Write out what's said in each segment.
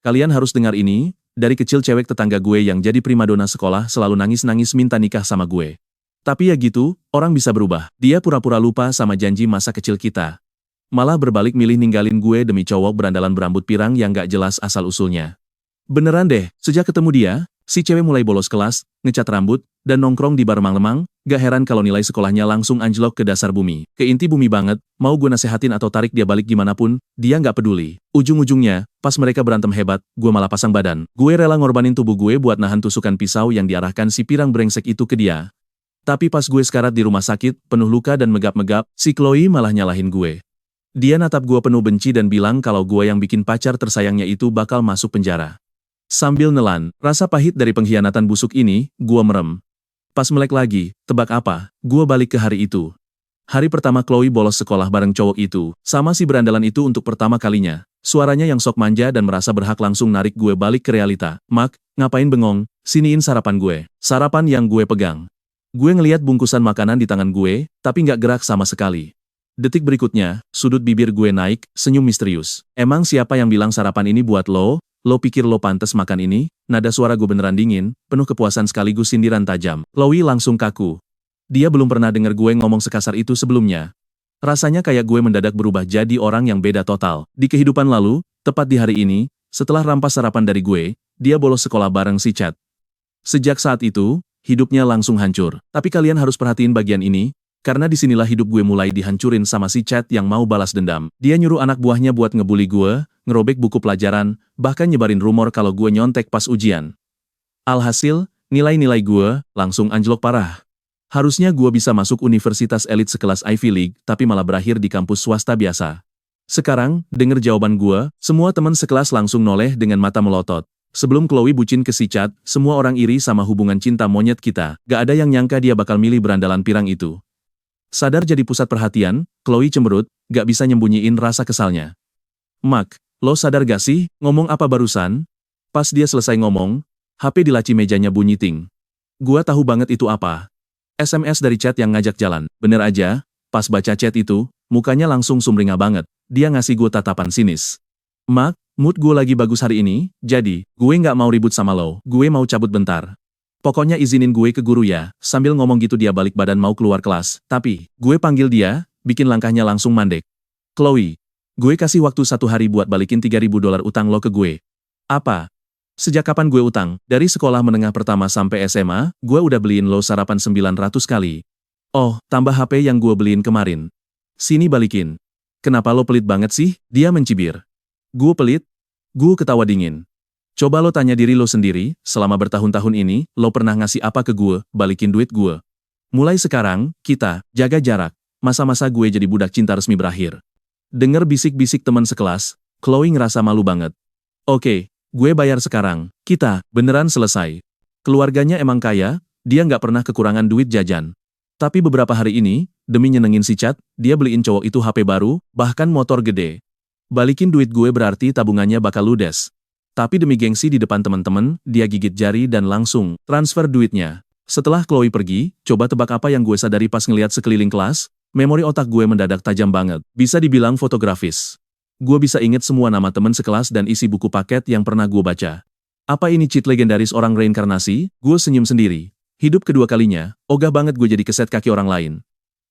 Kalian harus dengar ini, dari kecil cewek tetangga gue yang jadi primadona sekolah selalu nangis-nangis minta nikah sama gue. Tapi ya gitu, orang bisa berubah. Dia pura-pura lupa sama janji masa kecil kita. Malah berbalik milih ninggalin gue demi cowok berandalan berambut pirang yang gak jelas asal-usulnya. Beneran deh, sejak ketemu dia, si cewek mulai bolos kelas, ngecat rambut, dan nongkrong di bar remang-remang, gak heran kalau nilai sekolahnya langsung anjlok ke dasar bumi. Ke inti bumi banget, mau gue nasehatin atau tarik dia balik gimana pun, dia gak peduli. Ujung-ujungnya, pas mereka berantem hebat, gue malah pasang badan. Gue rela ngorbanin tubuh gue buat nahan tusukan pisau yang diarahkan si pirang brengsek itu ke dia. Tapi pas gue sekarat di rumah sakit, penuh luka dan megap-megap, si Chloe malah nyalahin gue. Dia natap gue penuh benci dan bilang kalau gue yang bikin pacar tersayangnya itu bakal masuk penjara. Sambil nelan, rasa pahit dari pengkhianatan busuk ini, gue merem. Pas melek lagi, tebak apa, gue balik ke hari itu. Hari pertama Chloe bolos sekolah bareng cowok itu, sama si berandalan itu untuk pertama kalinya. Suaranya yang sok manja dan merasa berhak langsung narik gue balik ke realita. Mak, ngapain bengong, siniin sarapan gue. Sarapan yang gue pegang. Gue ngeliat bungkusan makanan di tangan gue, tapi nggak gerak sama sekali. Detik berikutnya, sudut bibir gue naik, senyum misterius. Emang siapa yang bilang sarapan ini buat lo? Lo pikir lo pantas makan ini? Nada suara gue beneran dingin, penuh kepuasan sekaligus sindiran tajam. Chloe langsung kaku. Dia belum pernah denger gue ngomong sekasar itu sebelumnya. Rasanya kayak gue mendadak berubah jadi orang yang beda total. Di kehidupan lalu, tepat di hari ini, setelah rampas sarapan dari gue, dia bolos sekolah bareng si Chad. Sejak saat itu, hidupnya langsung hancur. Tapi kalian harus perhatiin bagian ini, karena disinilah hidup gue mulai dihancurin sama si Chad yang mau balas dendam. Dia nyuruh anak buahnya buat ngebully gue, ngerobek buku pelajaran, bahkan nyebarin rumor kalau gue nyontek pas ujian. Alhasil, nilai-nilai gue langsung anjlok parah. Harusnya gue bisa masuk universitas elit sekelas Ivy League, tapi malah berakhir di kampus swasta biasa. Sekarang, denger jawaban gue, semua teman sekelas langsung noleh dengan mata melotot. Sebelum Chloe bucin ke si Chad, semua orang iri sama hubungan cinta monyet kita. Gak ada yang nyangka dia bakal milih berandalan pirang itu. Sadar jadi pusat perhatian, Chloe cemberut, gak bisa nyembunyiin rasa kesalnya. Mak, lo sadar gak sih, ngomong apa barusan? Pas dia selesai ngomong, HP di laci mejanya bunyi ting. Gua tahu banget itu apa. SMS dari Chad yang ngajak jalan. Bener aja, pas baca chat itu, mukanya langsung sumringah banget. Dia ngasih gue tatapan sinis. Mak, mood gue lagi bagus hari ini, jadi, gue gak mau ribut sama lo. Gue mau cabut bentar. Pokoknya izinin gue ke guru ya. Sambil ngomong gitu dia balik badan mau keluar kelas. Tapi, gue panggil dia, bikin langkahnya langsung mandek. Chloe, gue kasih waktu 1 hari buat balikin $3.000 utang lo ke gue. Apa? Sejak kapan gue utang? Dari sekolah menengah pertama sampai SMA, gue udah beliin lo sarapan 900 kali. Oh, tambah HP yang gue beliin kemarin. Sini balikin. Kenapa lo pelit banget sih? Dia mencibir. Gue pelit? Gue ketawa dingin. Coba lo tanya diri lo sendiri, selama bertahun-tahun ini, lo pernah ngasih apa ke gue, balikin duit gue. Mulai sekarang, kita, jaga jarak. Masa-masa gue jadi budak cinta resmi berakhir. Dengar bisik-bisik teman sekelas, Chloe ngerasa malu banget. Oke, gue bayar sekarang. Kita, beneran selesai. Keluarganya emang kaya, dia nggak pernah kekurangan duit jajan. Tapi beberapa hari ini, demi nyenengin si Chad, dia beliin cowok itu HP baru, bahkan motor gede. Balikin duit gue berarti tabungannya bakal ludes. Tapi demi gengsi di depan teman-teman, dia gigit jari dan langsung transfer duitnya. Setelah Chloe pergi, coba tebak apa yang gue sadari pas ngeliat sekeliling kelas? Memori otak gue mendadak tajam banget. Bisa dibilang fotografis. Gue bisa inget semua nama teman sekelas dan isi buku paket yang pernah gue baca. Apa ini cheat legendaris orang reinkarnasi? Gue senyum sendiri. Hidup kedua kalinya, ogah banget gue jadi keset kaki orang lain.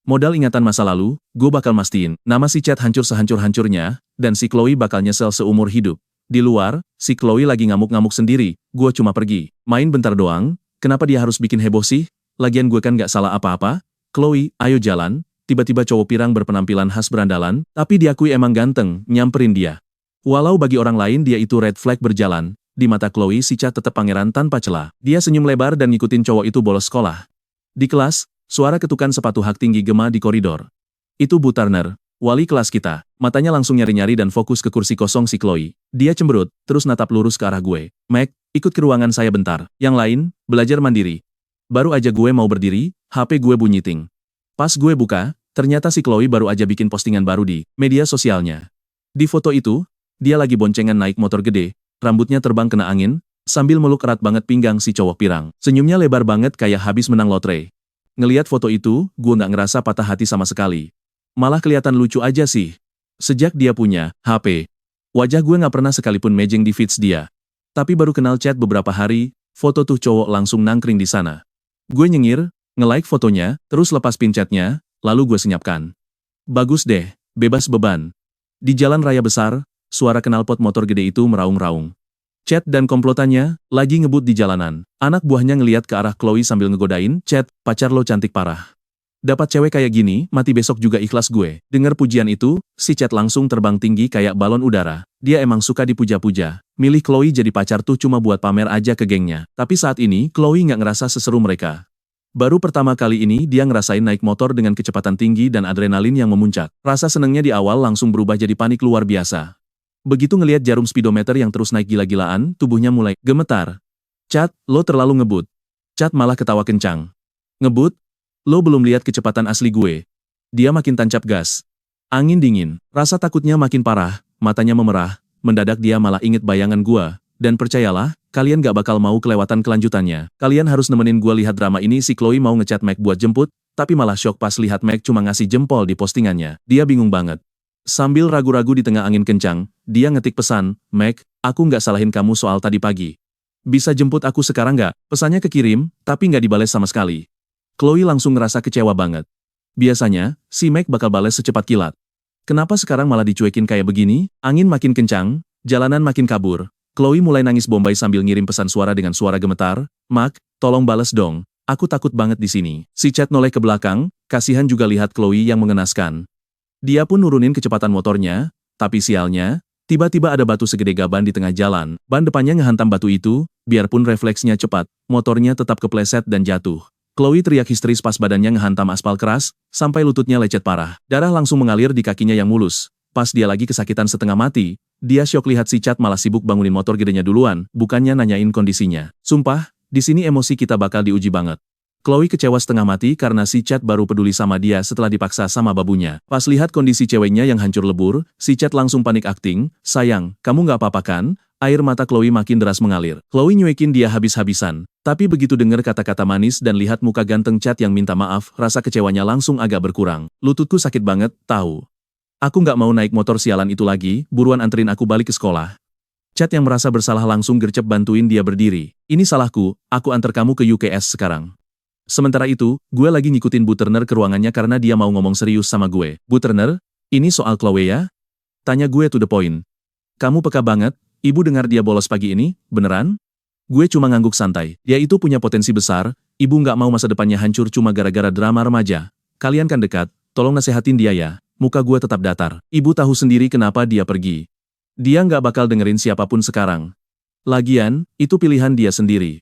Modal ingatan masa lalu, gue bakal mastiin nama si Chad hancur sehancur-hancurnya, dan si Chloe bakal nyesel seumur hidup. Di luar, si Chloe lagi ngamuk-ngamuk sendiri, gue cuma pergi. Main bentar doang, kenapa dia harus bikin heboh sih? Lagian gue kan gak salah apa-apa. Chloe, ayo jalan. Tiba-tiba cowok pirang berpenampilan khas berandalan, tapi diakui emang ganteng, nyamperin dia. Walau bagi orang lain dia itu red flag berjalan, di mata Chloe si Chad tetap pangeran tanpa celah. Dia senyum lebar dan ngikutin cowok itu bolos sekolah. Di kelas, suara ketukan sepatu hak tinggi gema di koridor. Itu Bu Turner, wali kelas kita. Matanya langsung nyari-nyari dan fokus ke kursi kosong si Chloe. Dia cemberut, terus natap lurus ke arah gue. Mac, ikut ke ruangan saya bentar. Yang lain, belajar mandiri. Baru aja gue mau berdiri, HP gue bunyi ting. Pas gue buka, ternyata si Chloe baru aja bikin postingan baru di media sosialnya. Di foto itu, dia lagi boncengan naik motor gede, rambutnya terbang kena angin, sambil meluk erat banget pinggang si cowok pirang. Senyumnya lebar banget kayak habis menang lotre. Ngeliat foto itu, gue nggak ngerasa patah hati sama sekali. Malah kelihatan lucu aja sih. Sejak dia punya HP, Wajah gue nggak pernah sekalipun mejeng di feeds dia. Tapi baru kenal chat beberapa hari, foto tuh cowok langsung nangkring di sana. Gue nyengir, nge-like fotonya, terus lepas pin chatnya, lalu gue senyapkan. Bagus deh, bebas beban. Di jalan raya besar, suara knalpot motor gede itu meraung-raung. Chat dan komplotannya lagi ngebut di jalanan. Anak buahnya ngeliat ke arah Chloe sambil ngegodain, "Chat, pacar lo cantik parah. Dapat cewek kayak gini, mati besok juga ikhlas gue." Dengar pujian itu, si Chat langsung terbang tinggi kayak balon udara. Dia emang suka dipuja-puja. Milih Chloe jadi pacar tuh cuma buat pamer aja ke gengnya. Tapi saat ini, Chloe nggak ngerasa seseru mereka. Baru pertama kali ini dia ngerasain naik motor dengan kecepatan tinggi dan adrenalin yang memuncak. Rasa senengnya di awal langsung berubah jadi panik luar biasa. Begitu ngelihat jarum speedometer yang terus naik gila-gilaan, tubuhnya mulai gemetar. "Chat, lo terlalu ngebut." Chat malah ketawa kencang. "Ngebut? Lo belum lihat kecepatan asli gue." Dia makin tancap gas. Angin dingin, rasa takutnya makin parah, matanya memerah, mendadak dia malah inget bayangan gua. Dan percayalah, kalian gak bakal mau kelewatan kelanjutannya. Kalian harus nemenin gua lihat drama ini. Si Chloe mau ngechat Mac buat jemput, tapi malah shock pas lihat Mac cuma ngasih jempol di postingannya. Dia bingung banget. Sambil ragu-ragu di tengah angin kencang, dia ngetik pesan, "Mac, aku nggak salahin kamu soal tadi pagi. Bisa jemput aku sekarang nggak?" Pesannya kekirim, tapi nggak dibales sama sekali. Chloe langsung ngerasa kecewa banget. Biasanya, si Mac bakal bales secepat kilat. Kenapa sekarang malah dicuekin kayak begini? Angin makin kencang, jalanan makin kabur. Chloe mulai nangis bombay sambil ngirim pesan suara dengan suara gemetar, "Mac, tolong bales dong. Aku takut banget di sini." Si Chat noleh ke belakang, kasihan juga lihat Chloe yang mengenaskan. Dia pun nurunin kecepatan motornya, tapi sialnya, tiba-tiba ada batu segede gaban di tengah jalan. Ban depannya ngehantam batu itu, biarpun refleksnya cepat, motornya tetap kepleset dan jatuh. Chloe teriak histeris pas badannya ngehantam aspal keras, sampai lututnya lecet parah. Darah langsung mengalir di kakinya yang mulus. Pas dia lagi kesakitan setengah mati, dia syok lihat si Chat malah sibuk bangunin motor gedenya duluan, bukannya nanyain kondisinya. Sumpah, di sini emosi kita bakal diuji banget. Chloe kecewa setengah mati karena si Chat baru peduli sama dia setelah dipaksa sama babunya. Pas lihat kondisi ceweknya yang hancur lebur, si Chat langsung panik akting, "Sayang, kamu nggak apa-apa kan?" Air mata Chloe makin deras mengalir. Chloe nyuekin dia habis-habisan. Tapi begitu dengar kata-kata manis dan lihat muka ganteng Chat yang minta maaf, rasa kecewanya langsung agak berkurang. "Lututku sakit banget, tahu. Aku nggak mau naik motor sialan itu lagi, buruan anterin aku balik ke sekolah." Chat yang merasa bersalah langsung gercep bantuin dia berdiri. "Ini salahku, aku antar kamu ke UKS sekarang." Sementara itu, gue lagi ngikutin Bu Turner ke ruangannya karena dia mau ngomong serius sama gue. "Bu Turner, ini soal Chloe ya?" Tanya gue to the point. "Kamu peka banget, ibu dengar dia bolos pagi ini, beneran?" Gue cuma ngangguk santai. Dia itu punya potensi besar, ibu nggak mau masa depannya hancur cuma gara-gara drama remaja. Kalian kan dekat, tolong nasehatin dia ya. Muka gue tetap datar. Ibu tahu sendiri kenapa dia pergi. Dia nggak bakal dengerin siapapun sekarang. Lagian, itu pilihan dia sendiri.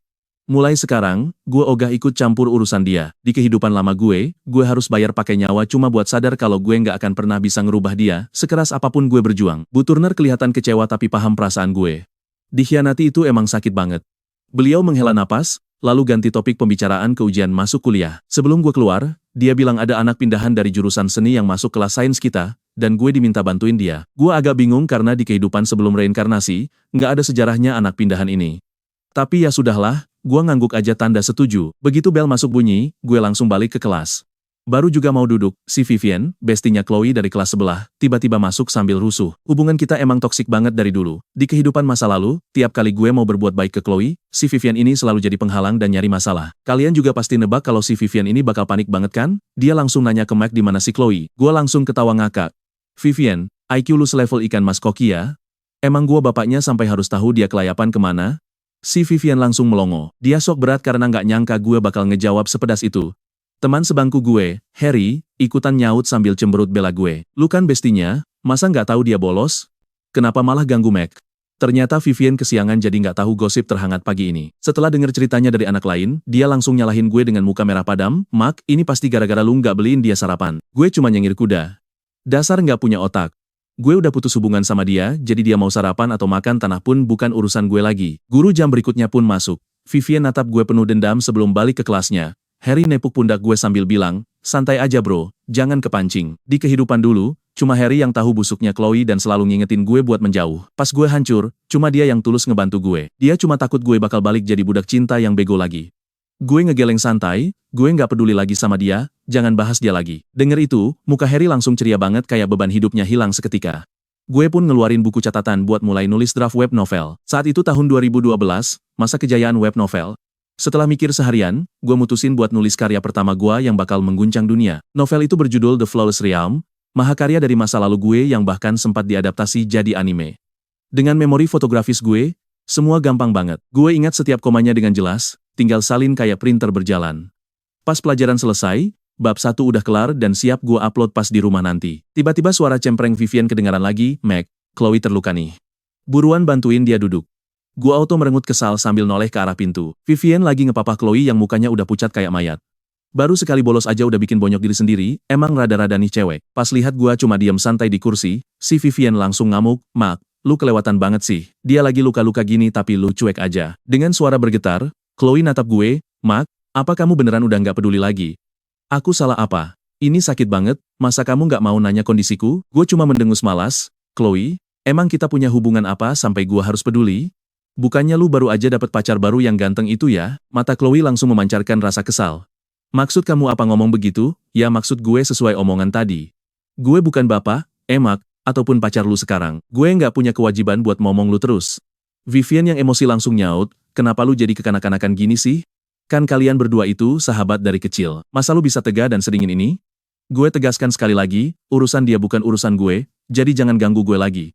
Mulai sekarang, gue ogah ikut campur urusan dia. Di kehidupan lama gue harus bayar pakai nyawa cuma buat sadar kalau gue nggak akan pernah bisa ngerubah dia, sekeras apapun gue berjuang. Bu Turner kelihatan kecewa tapi paham perasaan gue. Dikhianati itu emang sakit banget. Beliau menghela napas, lalu ganti topik pembicaraan ke ujian masuk kuliah. "Sebelum gue keluar, dia bilang ada anak pindahan dari jurusan seni yang masuk kelas sains kita, dan gue diminta bantuin dia. Gue agak bingung karena di kehidupan sebelum reinkarnasi, nggak ada sejarahnya anak pindahan ini. Tapi ya sudahlah, gue ngangguk aja tanda setuju." Begitu bel masuk bunyi, gue langsung balik ke kelas. Baru juga mau duduk, si Vivian, bestinya Chloe dari kelas sebelah, tiba-tiba masuk sambil rusuh. Hubungan kita emang toksik banget dari dulu. Di kehidupan masa lalu, tiap kali gue mau berbuat baik ke Chloe, si Vivian ini selalu jadi penghalang dan nyari masalah. Kalian juga pasti nebak kalau si Vivian ini bakal panik banget kan? Dia langsung nanya ke Mac di mana si Chloe. Gue langsung ketawa ngakak. "Vivian, IQ lu selevel ikan mas koki ya? Emang gue bapaknya sampai harus tahu dia kelayapan kemana?" Si Vivian langsung melongo. Dia sok berat karena nggak nyangka gue bakal ngejawab sepedas itu. Teman sebangku gue, Harry, ikutan nyaut sambil cemberut bela gue. "Lu kan bestinya, masa nggak tahu dia bolos? Kenapa malah ganggu Mac?" Ternyata Vivian kesiangan jadi nggak tahu gosip terhangat pagi ini. Setelah denger ceritanya dari anak lain, dia langsung nyalahin gue dengan muka merah padam. "Mac, ini pasti gara-gara lu nggak beliin dia sarapan." Gue cuma nyengir kuda. Dasar nggak punya otak. Gue udah putus hubungan sama dia, jadi dia mau sarapan atau makan tanah pun bukan urusan gue lagi. Guru jam berikutnya pun masuk. Vivian natap gue penuh dendam sebelum balik ke kelasnya. Harry nepuk pundak gue sambil bilang, "Santai aja bro, jangan kepancing." Di kehidupan dulu, cuma Harry yang tahu busuknya Chloe dan selalu ngingetin gue buat menjauh. Pas gue hancur, cuma dia yang tulus ngebantu gue. Dia cuma takut gue bakal balik jadi budak cinta yang bego lagi. Gue ngegeleng santai, gue nggak peduli lagi sama dia, jangan bahas dia lagi. Denger itu, muka Harry langsung ceria banget kayak beban hidupnya hilang seketika. Gue pun ngeluarin buku catatan buat mulai nulis draft web novel. Saat itu tahun 2012, masa kejayaan web novel. Setelah mikir seharian, gue mutusin buat nulis karya pertama gue yang bakal mengguncang dunia. Novel itu berjudul The Flawless Realm, mahakarya dari masa lalu gue yang bahkan sempat diadaptasi jadi anime. Dengan memori fotografis gue, semua gampang banget. Gue ingat setiap komanya dengan jelas, tinggal salin kayak printer berjalan. Pas pelajaran selesai, bab 1 udah kelar dan siap gue upload pas di rumah nanti. Tiba-tiba suara cempreng Vivian kedengaran lagi, "Mac, Chloe terluka nih. Buruan bantuin dia duduk." Gue auto merengut kesal sambil noleh ke arah pintu. Vivian lagi ngepapah Chloe yang mukanya udah pucat kayak mayat. Baru sekali bolos aja udah bikin bonyok diri sendiri, emang rada-rada nih cewek. Pas lihat gue cuma diam santai di kursi, si Vivian langsung ngamuk, "Mac, lu kelewatan banget sih. Dia lagi luka-luka gini tapi lu cuek aja." Dengan suara bergetar, Chloe natap gue, "Mac, apa kamu beneran udah nggak peduli lagi? Aku salah apa? Ini sakit banget, masa kamu nggak mau nanya kondisiku?" Gue cuma mendengus malas. "Chloe, emang kita punya hubungan apa sampai gue harus peduli? Bukannya lu baru aja dapat pacar baru yang ganteng itu ya?" Mata Chloe langsung memancarkan rasa kesal. "Maksud kamu apa ngomong begitu?" "Ya maksud gue sesuai omongan tadi. Gue bukan bapak, emak, ataupun pacar lu sekarang. Gue nggak punya kewajiban buat ngomong lu terus." Vivian yang emosi langsung nyaut, "Kenapa lu jadi kekanak-kanakan gini sih? Kan kalian berdua itu sahabat dari kecil. Masa lu bisa tega dan sedingin ini?" Gue tegaskan sekali lagi, urusan dia bukan urusan gue, jadi jangan ganggu gue lagi.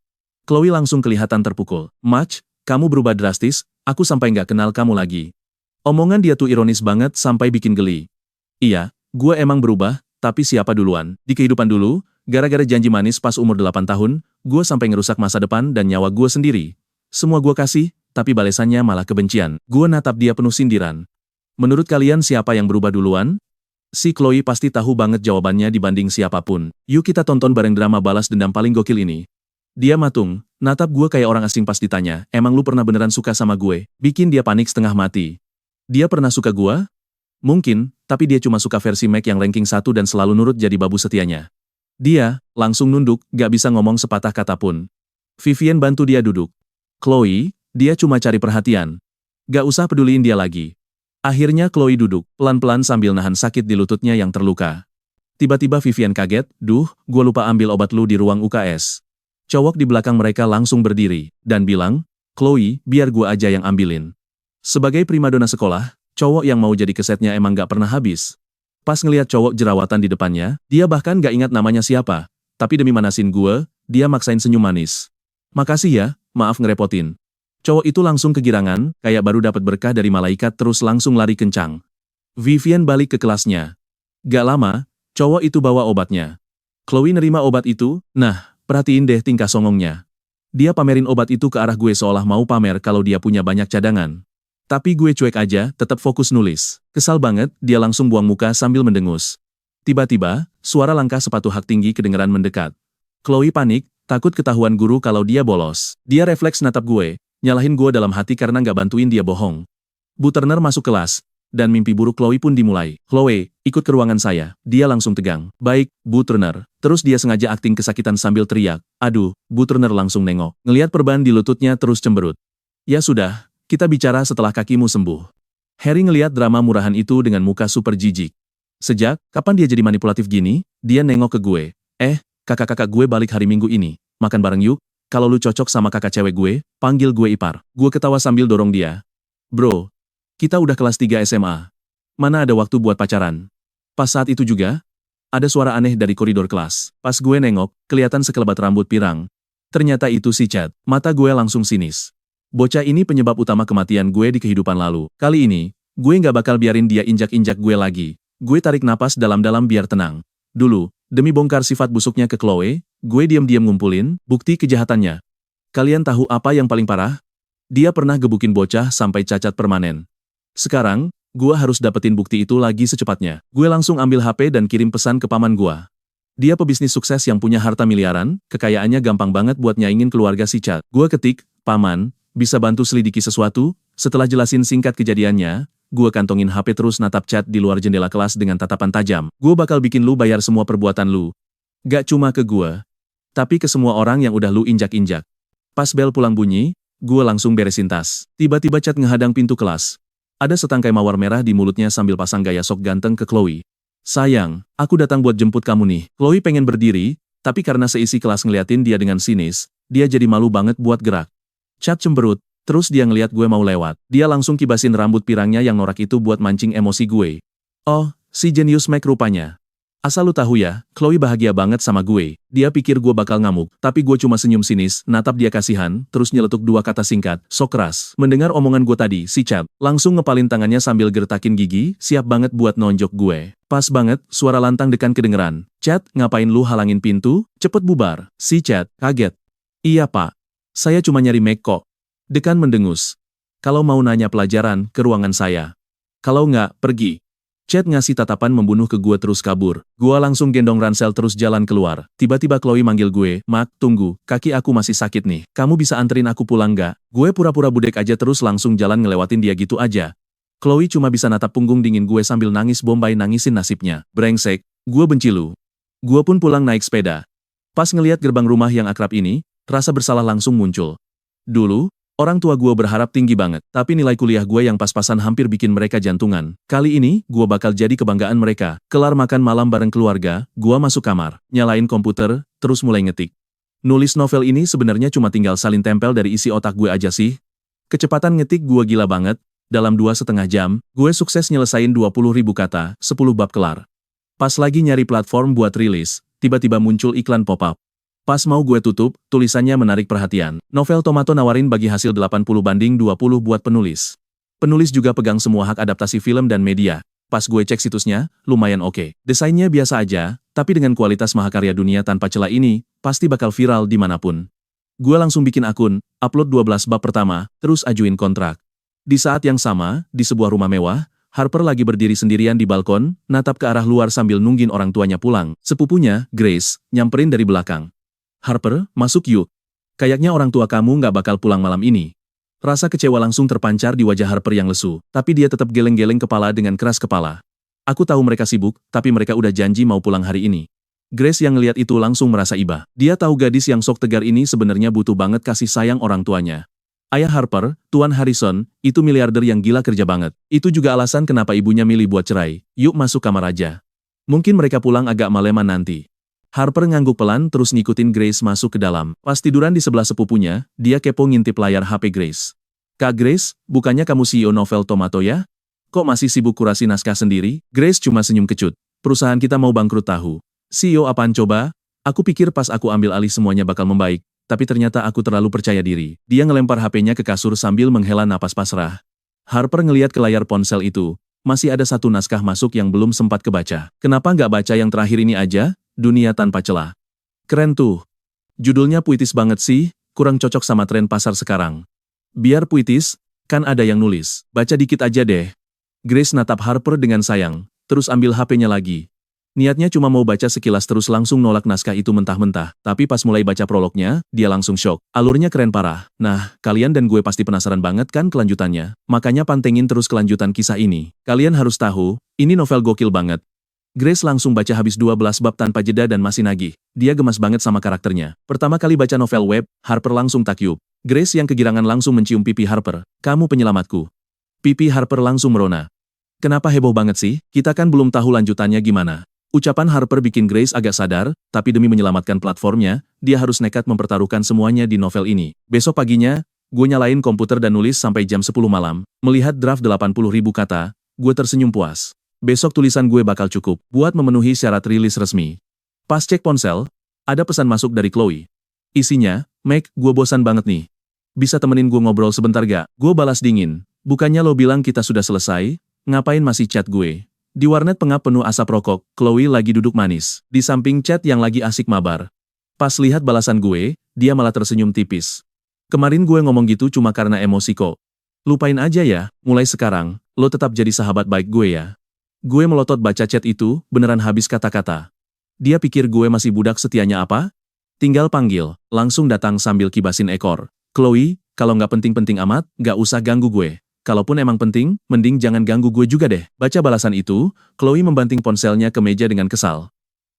Chloe langsung kelihatan terpukul. "Mach, kamu berubah drastis, aku sampai nggak kenal kamu lagi." Omongan dia tuh ironis banget sampai bikin geli. "Iya, gue emang berubah, tapi siapa duluan? Di kehidupan dulu, gara-gara janji manis pas umur 8 tahun, gue sampai ngerusak masa depan dan nyawa gue sendiri. Semua gue kasih, tapi balesannya malah kebencian." Gue natap dia penuh sindiran. "Menurut kalian siapa yang berubah duluan?" Si Chloe pasti tahu banget jawabannya dibanding siapapun. "Yuk kita tonton bareng drama balas dendam paling gokil ini." Dia matung, natap gue kayak orang asing pas ditanya, "Emang lu pernah beneran suka sama gue?" Bikin dia panik setengah mati. Dia pernah suka gue? Mungkin, tapi dia cuma suka versi Mac yang ranking 1 dan selalu nurut jadi babu setianya. Dia langsung nunduk, gak bisa ngomong sepatah kata pun. Vivian bantu dia duduk. "Chloe, dia cuma cari perhatian. Gak usah peduliin dia lagi." Akhirnya Chloe duduk, pelan-pelan sambil nahan sakit di lututnya yang terluka. Tiba-tiba Vivian kaget, "Duh, gue lupa ambil obat lu di ruang UKS." Cowok di belakang mereka langsung berdiri, dan bilang, "Chloe, biar gue aja yang ambilin." Sebagai primadona sekolah, cowok yang mau jadi kesetnya emang gak pernah habis. Pas ngeliat cowok jerawatan di depannya, dia bahkan gak ingat namanya siapa. Tapi demi manasin gue, dia maksain senyum manis. "Makasih ya, maaf ngerepotin." Cowok itu langsung kegirangan, kayak baru dapat berkah dari malaikat terus langsung lari kencang. Vivian balik ke kelasnya. Gak lama, cowok itu bawa obatnya. Chloe nerima obat itu, nah, perhatiin deh tingkah songongnya. Dia pamerin obat itu ke arah gue seolah mau pamer kalau dia punya banyak cadangan. Tapi gue cuek aja, tetap fokus nulis. Kesal banget, dia langsung buang muka sambil mendengus. Tiba-tiba, suara langkah sepatu hak tinggi kedengeran mendekat. Chloe panik, takut ketahuan guru kalau dia bolos. Dia refleks natap gue. Nyalahin gue dalam hati karena nggak bantuin dia bohong. Bu Turner masuk kelas, dan mimpi buruk Chloe pun dimulai. "Chloe, ikut ke ruangan saya." Dia langsung tegang. "Baik, Bu Turner." Terus dia sengaja akting kesakitan sambil teriak. "Aduh," Bu Turner langsung nengok. Ngeliat perban di lututnya terus cemberut. "Ya sudah, kita bicara setelah kakimu sembuh." Harry ngeliat drama murahan itu dengan muka super jijik. "Sejak kapan dia jadi manipulatif gini?" Dia nengok ke gue. Kakak-kakak gue balik hari Minggu ini. Makan bareng yuk. Kalau lu cocok sama kakak cewek gue, panggil gue ipar." Gue ketawa sambil dorong dia. "Bro, kita udah kelas 3 SMA. Mana ada waktu buat pacaran?" Pas saat itu juga, ada suara aneh dari koridor kelas. Pas gue nengok, kelihatan sekelebat rambut pirang. Ternyata itu si Chad. Mata gue langsung sinis. Bocah ini penyebab utama kematian gue di kehidupan lalu. Kali ini, gue nggak bakal biarin dia injak-injak gue lagi. Gue tarik napas dalam-dalam biar tenang. Dulu, demi bongkar sifat busuknya ke Chloe, gue diam-diam ngumpulin bukti kejahatannya. Kalian tahu apa yang paling parah? Dia pernah gebukin bocah sampai cacat permanen. Sekarang, gue harus dapetin bukti itu lagi secepatnya. Gue langsung ambil HP dan kirim pesan ke paman gue. Dia pebisnis sukses yang punya harta miliaran, kekayaannya gampang banget buat nyaingin keluarga si Chad. Gue ketik, "Paman, bisa bantu selidiki sesuatu?" Setelah jelasin singkat kejadiannya, gue kantongin HP terus natap Chad di luar jendela kelas dengan tatapan tajam. "Gue bakal bikin lu bayar semua perbuatan lu. Gak cuma ke gue, tapi ke semua orang yang udah lu injak-injak." Pas bel pulang bunyi, gue langsung beresin tas. Tiba-tiba Chad ngehadang pintu kelas. Ada setangkai mawar merah di mulutnya sambil pasang gaya sok ganteng ke Chloe. "Sayang, aku datang buat jemput kamu nih." Chloe pengen berdiri, Tapi karena seisi kelas ngeliatin dia dengan sinis, dia jadi malu banget buat gerak. Chat cemberut, terus dia ngeliat gue mau lewat. Dia langsung kibasin rambut pirangnya yang norak itu buat mancing emosi gue. Oh, si jenius Mac rupanya. Asal lu tahu ya, Chloe bahagia banget sama gue. Dia pikir gue bakal ngamuk, tapi gue cuma senyum sinis, natap dia kasihan, terus nyeletuk dua kata singkat, sok keras. Mendengar omongan gue tadi, si Chad langsung ngepalin tangannya sambil gertakin gigi, siap banget buat nonjok gue. Pas banget, suara lantang dekan kedengeran. Chad, ngapain lu halangin pintu? Cepet bubar. Si Chad kaget. Iya pak, saya cuma nyari Meg kok. Dekan mendengus. Kalau mau nanya pelajaran, ke ruangan saya. Kalau nggak, pergi. Chad ngasih tatapan membunuh ke gue terus kabur. Gua langsung gendong ransel terus jalan keluar. Tiba-tiba Chloe manggil gue, Mak, tunggu, kaki aku masih sakit nih. Kamu bisa anterin aku pulang nggak? Gue pura-pura budek aja terus langsung jalan ngelewatin dia gitu aja. Chloe cuma bisa natap punggung dingin gue sambil nangis bombay nangisin nasibnya. Brengsek, gue benci lu. Gue pun pulang naik sepeda. Pas ngeliat gerbang rumah yang akrab ini, rasa bersalah langsung muncul. Dulu, orang tua gue berharap tinggi banget, tapi nilai kuliah gue yang pas-pasan hampir bikin mereka jantungan. Kali ini, gue bakal jadi kebanggaan mereka. Kelar makan malam bareng keluarga, gue masuk kamar, nyalain komputer, terus mulai ngetik. Nulis novel ini sebenarnya cuma tinggal salin tempel dari isi otak gue aja sih. Kecepatan ngetik gue gila banget, dalam 2,5 jam, gue sukses nyelesain 20.000 kata, 10 bab kelar. Pas lagi nyari platform buat rilis, tiba-tiba muncul iklan pop-up. Pas mau gue tutup, tulisannya menarik perhatian. Novel Tomato nawarin bagi hasil 80/20 buat penulis. Penulis juga pegang semua hak adaptasi film dan media. Pas gue cek situsnya, lumayan oke. Desainnya biasa aja, tapi dengan kualitas mahakarya dunia tanpa celah ini, pasti bakal viral dimanapun. Gue langsung bikin akun, upload 12 bab pertama, terus ajuin kontrak. Di saat yang sama, di sebuah rumah mewah, Harper lagi berdiri sendirian di balkon, natap ke arah luar sambil nungguin orang tuanya pulang. Sepupunya, Grace, nyamperin dari belakang. Harper, masuk yuk. Kayaknya orang tua kamu nggak bakal pulang malam ini. Rasa kecewa langsung terpancar di wajah Harper yang lesu, tapi dia tetap geleng-geleng kepala dengan keras kepala. Aku tahu mereka sibuk, tapi mereka udah janji mau pulang hari ini. Grace yang ngeliat itu langsung merasa iba. Dia tahu gadis yang sok tegar ini sebenarnya butuh banget kasih sayang orang tuanya. Ayah Harper, Tuan Harrison, itu miliarder yang gila kerja banget. Itu juga alasan kenapa ibunya milih buat cerai. Yuk masuk kamar aja. Mungkin mereka pulang agak maleman nanti. Harper ngangguk pelan terus ngikutin Grace masuk ke dalam. Pas tiduran di sebelah sepupunya, dia kepo ngintip layar HP Grace. Kak Grace, bukannya kamu CEO novel Tomato ya? Kok masih sibuk kurasi naskah sendiri? Grace cuma senyum kecut. Perusahaan kita mau bangkrut tahu. CEO apaan coba? Aku pikir pas aku ambil alih semuanya bakal membaik, tapi ternyata aku terlalu percaya diri. Dia ngelempar HP-nya ke kasur sambil menghela napas pasrah. Harper ngeliat ke layar ponsel itu. Masih ada satu naskah masuk yang belum sempat kebaca. Kenapa nggak baca yang terakhir ini aja? Dunia tanpa celah. Keren tuh. Judulnya puitis banget sih, kurang cocok sama tren pasar sekarang. Biar puitis, kan ada yang nulis. Baca dikit aja deh. Grace natap Harper dengan sayang, terus ambil HP-nya lagi. Niatnya cuma mau baca sekilas terus langsung nolak naskah itu mentah-mentah. Tapi pas mulai baca prolognya, dia langsung shock. Alurnya keren parah. Nah, kalian dan gue pasti penasaran banget kan kelanjutannya. Makanya pantengin terus kelanjutan kisah ini. Kalian harus tahu, ini novel gokil banget. Grace langsung baca habis 12 bab tanpa jeda dan masih nagih. Dia gemas banget sama karakternya. Pertama kali baca novel web, Harper langsung takyub. Grace yang kegirangan langsung mencium pipi Harper. Kamu penyelamatku. Pipi Harper langsung merona. Kenapa heboh banget sih? Kita kan belum tahu lanjutannya gimana. Ucapan Harper bikin Grace agak sadar, tapi demi menyelamatkan platformnya, dia harus nekat mempertaruhkan semuanya di novel ini. Besok paginya, gue nyalain komputer dan nulis sampai jam 10 malam. Melihat draft 80.000 kata, gue tersenyum puas. Besok tulisan gue bakal cukup buat memenuhi syarat rilis resmi. Pas cek ponsel, ada pesan masuk dari Chloe. Isinya, Meg, gue bosan banget nih. Bisa temenin gue ngobrol sebentar gak? Gue balas dingin. Bukannya lo bilang kita sudah selesai? Ngapain masih chat gue? Di warnet pengap penuh asap rokok, Chloe lagi duduk manis. Di samping chat yang lagi asik mabar. Pas lihat balasan gue, dia malah tersenyum tipis. Kemarin gue ngomong gitu cuma karena emosi kok. Lupain aja ya, mulai sekarang, lo tetap jadi sahabat baik gue ya. Gue melotot baca chat itu, beneran habis kata-kata. Dia pikir gue masih budak setianya apa? Tinggal panggil, langsung datang sambil kibasin ekor. Chloe, kalau nggak penting-penting amat, nggak usah ganggu gue. Kalaupun emang penting, mending jangan ganggu gue juga deh. Baca balasan itu, Chloe membanting ponselnya ke meja dengan kesal.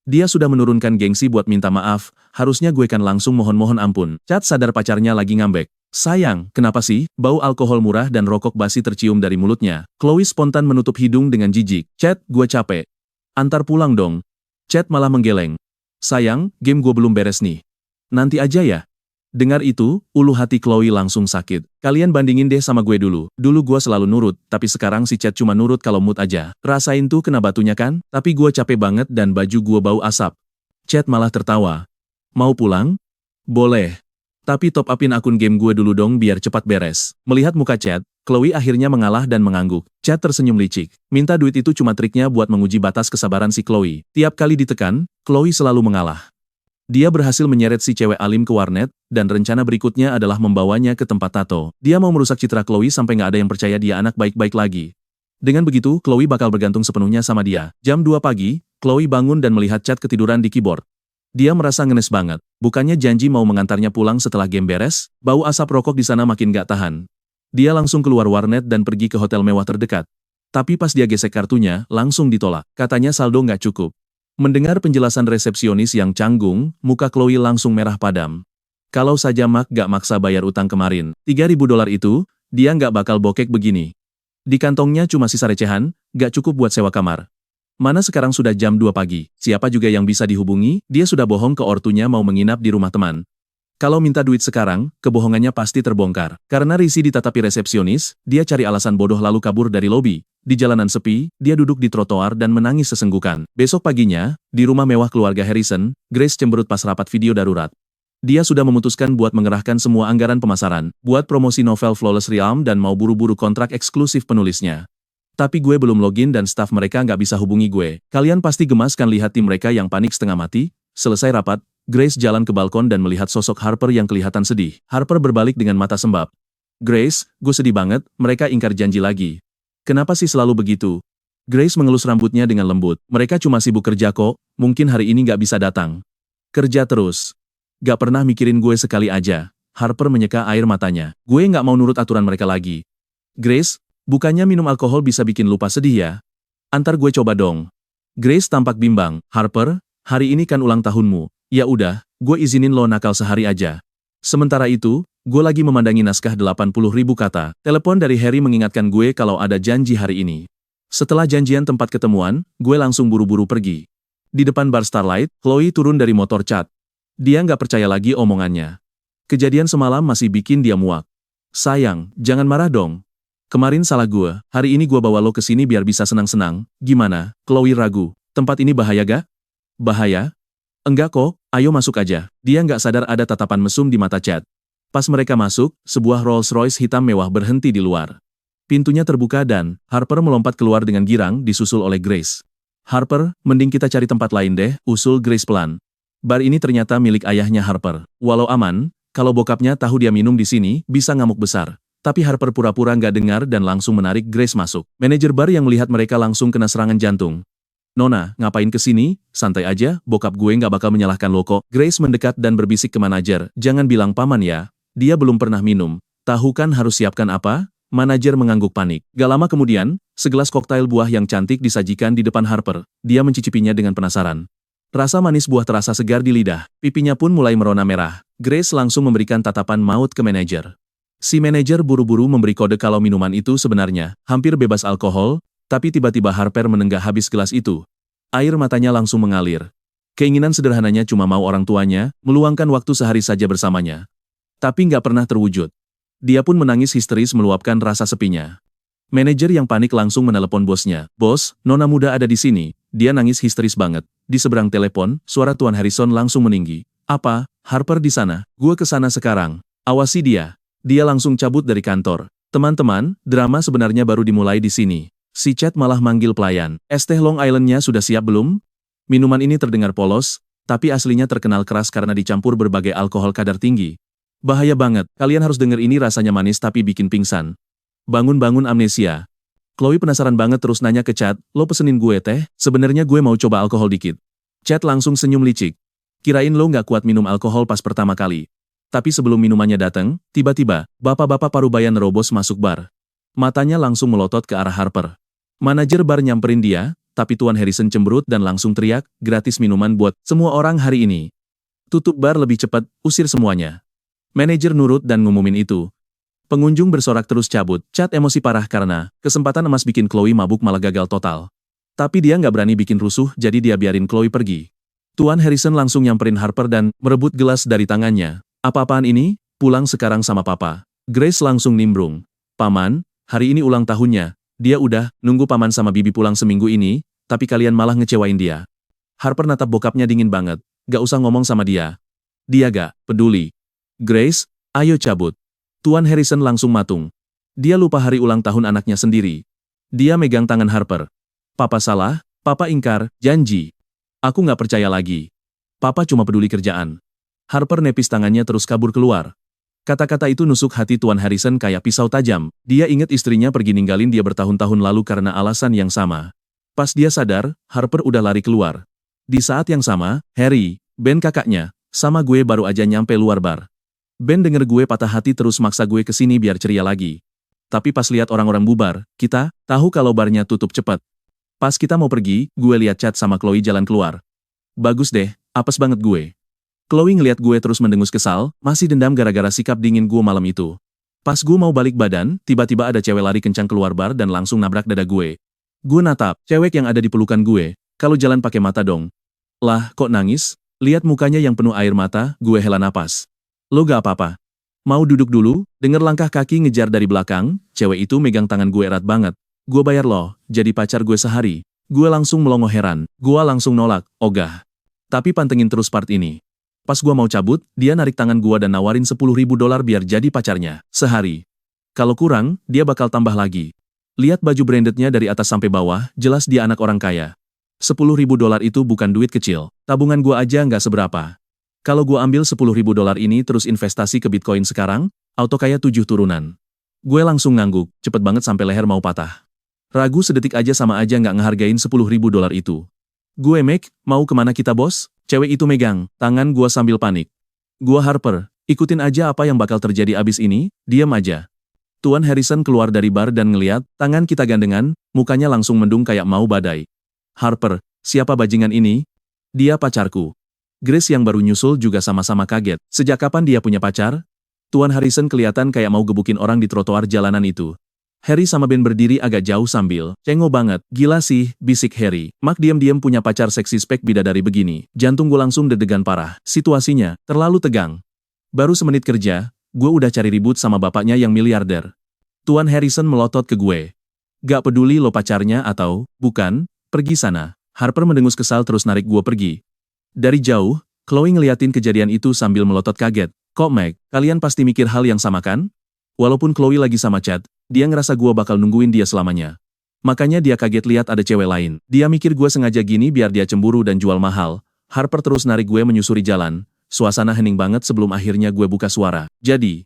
Dia sudah menurunkan gengsi buat minta maaf, harusnya gue kan langsung mohon-mohon ampun. Chad sadar pacarnya lagi ngambek. Sayang, kenapa sih? Bau alkohol murah dan rokok basi tercium dari mulutnya. Chloe spontan menutup hidung dengan jijik. Chad, gue capek. Antar pulang dong. Chad malah menggeleng. Sayang, game gue belum beres nih. Nanti aja ya. Dengar itu, ulu hati Chloe langsung sakit. Kalian bandingin deh sama gue dulu. Dulu gue selalu nurut, tapi sekarang si Chad cuma nurut kalau mood aja. Rasain tuh kena batunya kan? Tapi gue capek banget dan baju gue bau asap. Chad malah tertawa. Mau pulang? Boleh. Tapi top upin akun game gue dulu dong biar cepat beres. Melihat muka Chad, Chloe akhirnya mengalah dan mengangguk. Chad tersenyum licik. Minta duit itu cuma triknya buat menguji batas kesabaran si Chloe. Tiap kali ditekan, Chloe selalu mengalah. Dia berhasil menyeret si cewek alim ke warnet, dan rencana berikutnya adalah membawanya ke tempat tato. Dia mau merusak citra Chloe sampai nggak ada yang percaya dia anak baik-baik lagi. Dengan begitu, Chloe bakal bergantung sepenuhnya sama dia. Jam 2 pagi, Chloe bangun dan melihat Chad ketiduran di keyboard. Dia merasa ngenes banget. Bukannya janji mau mengantarnya pulang setelah game beres, bau asap rokok di sana makin gak tahan. Dia langsung keluar warnet dan pergi ke hotel mewah terdekat. Tapi pas dia gesek kartunya, langsung ditolak. Katanya saldo nggak cukup. Mendengar penjelasan resepsionis yang canggung, muka Chloe langsung merah padam. Kalau saja Mark gak maksa bayar utang kemarin, $3.000 itu, dia nggak bakal bokek begini. Di kantongnya cuma sisa recehan, gak cukup buat sewa kamar. Mana sekarang sudah jam 2 pagi, siapa juga yang bisa dihubungi, dia sudah bohong ke ortunya mau menginap di rumah teman. Kalau minta duit sekarang, kebohongannya pasti terbongkar. Karena risih ditatapi resepsionis, dia cari alasan bodoh lalu kabur dari lobi. Di jalanan sepi, dia duduk di trotoar dan menangis sesenggukan. Besok paginya, di rumah mewah keluarga Harrison, Grace cemberut pas rapat video darurat. Dia sudah memutuskan buat mengerahkan semua anggaran pemasaran, buat promosi novel Flawless Realm dan mau buru-buru kontrak eksklusif penulisnya. Tapi gue belum login dan staf mereka nggak bisa hubungi gue. Kalian pasti gemas kan lihat tim mereka yang panik setengah mati? Selesai rapat, Grace jalan ke balkon dan melihat sosok Harper yang kelihatan sedih. Harper berbalik dengan mata sembab. Grace, gue sedih banget, mereka ingkar janji lagi. Kenapa sih selalu begitu? Grace mengelus rambutnya dengan lembut. Mereka cuma sibuk kerja kok, mungkin hari ini nggak bisa datang. Kerja terus. Gak pernah mikirin gue sekali aja. Harper menyeka air matanya. Gue nggak mau nurut aturan mereka lagi. Grace, bukannya minum alkohol bisa bikin lupa sedih ya? Antar gue coba dong. Grace tampak bimbang. Harper, hari ini kan ulang tahunmu. Ya udah, gue izinin lo nakal sehari aja. Sementara itu, gue lagi memandangi naskah 80.000 kata. Telepon dari Harry mengingatkan gue kalau ada janji hari ini. Setelah janjian tempat ketemuan, gue langsung buru-buru pergi. Di depan bar Starlight, Chloe turun dari motor Chad. Dia nggak percaya lagi omongannya. Kejadian semalam masih bikin dia muak. Sayang, jangan marah dong. Kemarin salah gue, hari ini gue bawa lo ke sini biar bisa senang-senang. Gimana? Chloe ragu. Tempat ini bahaya gak? Bahaya? Enggak kok, ayo masuk aja. Dia nggak sadar ada tatapan mesum di mata Chad. Pas mereka masuk, sebuah Rolls-Royce hitam mewah berhenti di luar. Pintunya terbuka dan Harper melompat keluar dengan girang disusul oleh Grace. Harper, mending kita cari tempat lain deh, usul Grace pelan. Bar ini ternyata milik ayahnya Harper. Walau aman, kalau bokapnya tahu dia minum di sini, bisa ngamuk besar. Tapi Harper pura-pura nggak dengar dan langsung menarik Grace masuk. Manajer bar yang melihat mereka langsung kena serangan jantung. Nona, ngapain kesini? Santai aja, bokap gue nggak bakal menyalahkan lo kok. Grace mendekat dan berbisik ke manajer. Jangan bilang paman ya, dia belum pernah minum. Tahu kan harus siapkan apa? Manajer mengangguk panik. Gak lama kemudian, segelas koktail buah yang cantik disajikan di depan Harper. Dia mencicipinya dengan penasaran. Rasa manis buah terasa segar di lidah. Pipinya pun mulai merona merah. Grace langsung memberikan tatapan maut ke manajer. Si manajer buru-buru memberi kode kalau minuman itu sebenarnya hampir bebas alkohol, tapi tiba-tiba Harper menenggak habis gelas itu. Air matanya langsung mengalir. Keinginan sederhananya cuma mau orang tuanya, meluangkan waktu sehari saja bersamanya. Tapi nggak pernah terwujud. Dia pun menangis histeris meluapkan rasa sepinya. Manajer yang panik langsung menelepon bosnya. Bos, nona muda ada di sini. Dia nangis histeris banget. Di seberang telepon, suara Tuan Harrison langsung meninggi. Apa? Harper di sana? Gue ke sana sekarang. Awasi dia. Dia langsung cabut dari kantor. Teman-teman, drama sebenarnya baru dimulai di sini. Si Chad malah manggil pelayan. Es teh Long Island-nya sudah siap belum? Minuman ini terdengar polos, tapi aslinya terkenal keras karena dicampur berbagai alkohol kadar tinggi. Bahaya banget, kalian harus denger ini rasanya manis tapi bikin pingsan. Bangun-bangun amnesia. Chloe penasaran banget terus nanya ke Chad, lo pesenin gue teh? Sebenarnya gue mau coba alkohol dikit. Chad langsung senyum licik. Kirain lo nggak kuat minum alkohol pas pertama kali. Tapi sebelum minumannya datang, tiba-tiba, bapak-bapak parubaya nerobos masuk bar. Matanya langsung melotot ke arah Harper. Manajer bar nyamperin dia, tapi Tuan Harrison cemberut dan langsung teriak, gratis minuman buat semua orang hari ini. Tutup bar lebih cepat, usir semuanya. Manajer nurut dan ngumumin itu. Pengunjung bersorak terus cabut. Chad emosi parah karena kesempatan emas bikin Chloe mabuk malah gagal total. Tapi dia nggak berani bikin rusuh, jadi dia biarin Chloe pergi. Tuan Harrison langsung nyamperin Harper dan merebut gelas dari tangannya. Apa-apaan ini? Pulang sekarang sama papa. Grace langsung nimbrung. Paman, hari ini ulang tahunnya. Dia udah nunggu paman sama bibi pulang seminggu ini, tapi kalian malah ngecewain dia. Harper natap bokapnya dingin banget. Gak usah ngomong sama dia. Dia gak peduli. Grace, ayo cabut. Tuan Harrison langsung matung. Dia lupa hari ulang tahun anaknya sendiri. Dia megang tangan Harper. Papa salah, papa ingkar, janji. Aku nggak percaya lagi. Papa cuma peduli kerjaan. Harper nepis tangannya terus kabur keluar. Kata-kata itu nusuk hati Tuan Harrison kayak pisau tajam. Dia ingat istrinya pergi ninggalin dia bertahun-tahun lalu karena alasan yang sama. Pas dia sadar, Harper udah lari keluar. Di saat yang sama, Harry, Ben kakaknya, sama gue baru aja nyampe luar bar. Ben denger gue patah hati terus maksa gue kesini biar ceria lagi. Tapi pas lihat orang-orang bubar, kita tahu kalau barnya tutup cepat. Pas kita mau pergi, gue lihat Chad sama Chloe jalan keluar. Bagus deh, apes banget gue. Chloe ngeliat gue terus mendengus kesal, masih dendam gara-gara sikap dingin gue malam itu. Pas gue mau balik badan, tiba-tiba ada cewek lari kencang keluar bar dan langsung nabrak dada gue. Gue natap, cewek yang ada di pelukan gue, kalau jalan pakai mata dong. Lah, kok nangis? Lihat mukanya yang penuh air mata, gue hela napas. Lo gak apa-apa? Mau duduk dulu? Dengar langkah kaki ngejar dari belakang, cewek itu megang tangan gue erat banget. Gue bayar lo, jadi pacar gue sehari. Gue langsung melongo heran. Gue langsung nolak, ogah. Tapi pantengin terus part ini. Pas gue mau cabut, dia narik tangan gue dan nawarin $10.000 biar jadi pacarnya, sehari. Kalau kurang, dia bakal tambah lagi. Lihat baju brandednya dari atas sampai bawah, jelas dia anak orang kaya. $10.000 itu bukan duit kecil. Tabungan gue aja nggak seberapa. Kalau gue ambil $10.000 ini terus investasi ke Bitcoin sekarang, auto kaya 7 turunan. Gue langsung ngangguk, cepet banget sampai leher mau patah. Ragu sedetik aja sama aja nggak ngehargain $10.000 itu. Gue mau kemana kita bos? Cewek itu megang tangan gue sambil panik. Gue Harper, ikutin aja apa yang bakal terjadi abis ini, diam aja. Tuan Harrison keluar dari bar dan ngeliat tangan kita gandengan, mukanya langsung mendung kayak mau badai. Harper, siapa bajingan ini? Dia pacarku. Grace yang baru nyusul juga sama-sama kaget. Sejak kapan dia punya pacar? Tuan Harrison kelihatan kayak mau gebukin orang di trotoar jalanan itu. Harry sama Ben berdiri agak jauh sambil, cengok banget, gila sih, bisik Harry. Mak diam-diam punya pacar seksi spek bidadari begini. Jantung gue langsung deg-degan parah. Situasinya, terlalu tegang. Baru semenit kerja, gue udah cari ribut sama bapaknya yang miliarder. Tuan Harrison melotot ke gue. Gak peduli lo pacarnya atau, bukan, pergi sana. Harper mendengus kesal terus narik gue pergi. Dari jauh, Chloe ngeliatin kejadian itu sambil melotot kaget. Kok Meg, kalian pasti mikir hal yang sama kan? Walaupun Chloe lagi sama Chad, dia ngerasa gue bakal nungguin dia selamanya. Makanya dia kaget lihat ada cewek lain. Dia mikir gue sengaja gini biar dia cemburu dan jual mahal. Harper terus narik gue menyusuri jalan. Suasana hening banget sebelum akhirnya gue buka suara. Jadi,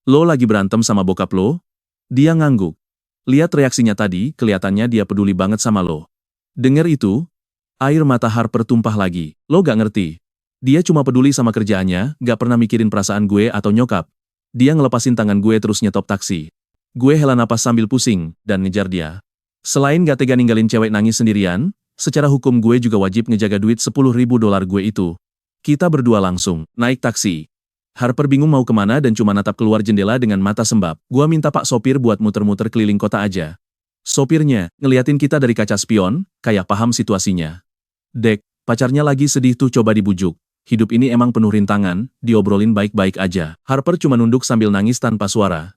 lo lagi berantem sama bokap lo? Dia ngangguk. Lihat reaksinya tadi, kelihatannya dia peduli banget sama lo. Dengar itu, air mata Harper tumpah lagi. Lo gak ngerti. Dia cuma peduli sama kerjaannya, gak pernah mikirin perasaan gue atau nyokap. Dia ngelepasin tangan gue terus nyetop taksi. Gue hela napas sambil pusing, dan ngejar dia. Selain gak tega ninggalin cewek nangis sendirian, secara hukum gue juga wajib ngejaga duit $10.000 gue itu. Kita berdua langsung naik taksi. Harper bingung mau kemana dan cuma natap keluar jendela dengan mata sembab. Gue minta pak sopir buat muter-muter keliling kota aja. Sopirnya, ngeliatin kita dari kaca spion, kayak paham situasinya. Dek, pacarnya lagi sedih tuh coba dibujuk. Hidup ini emang penuh rintangan, diobrolin baik-baik aja. Harper cuma nunduk sambil nangis tanpa suara.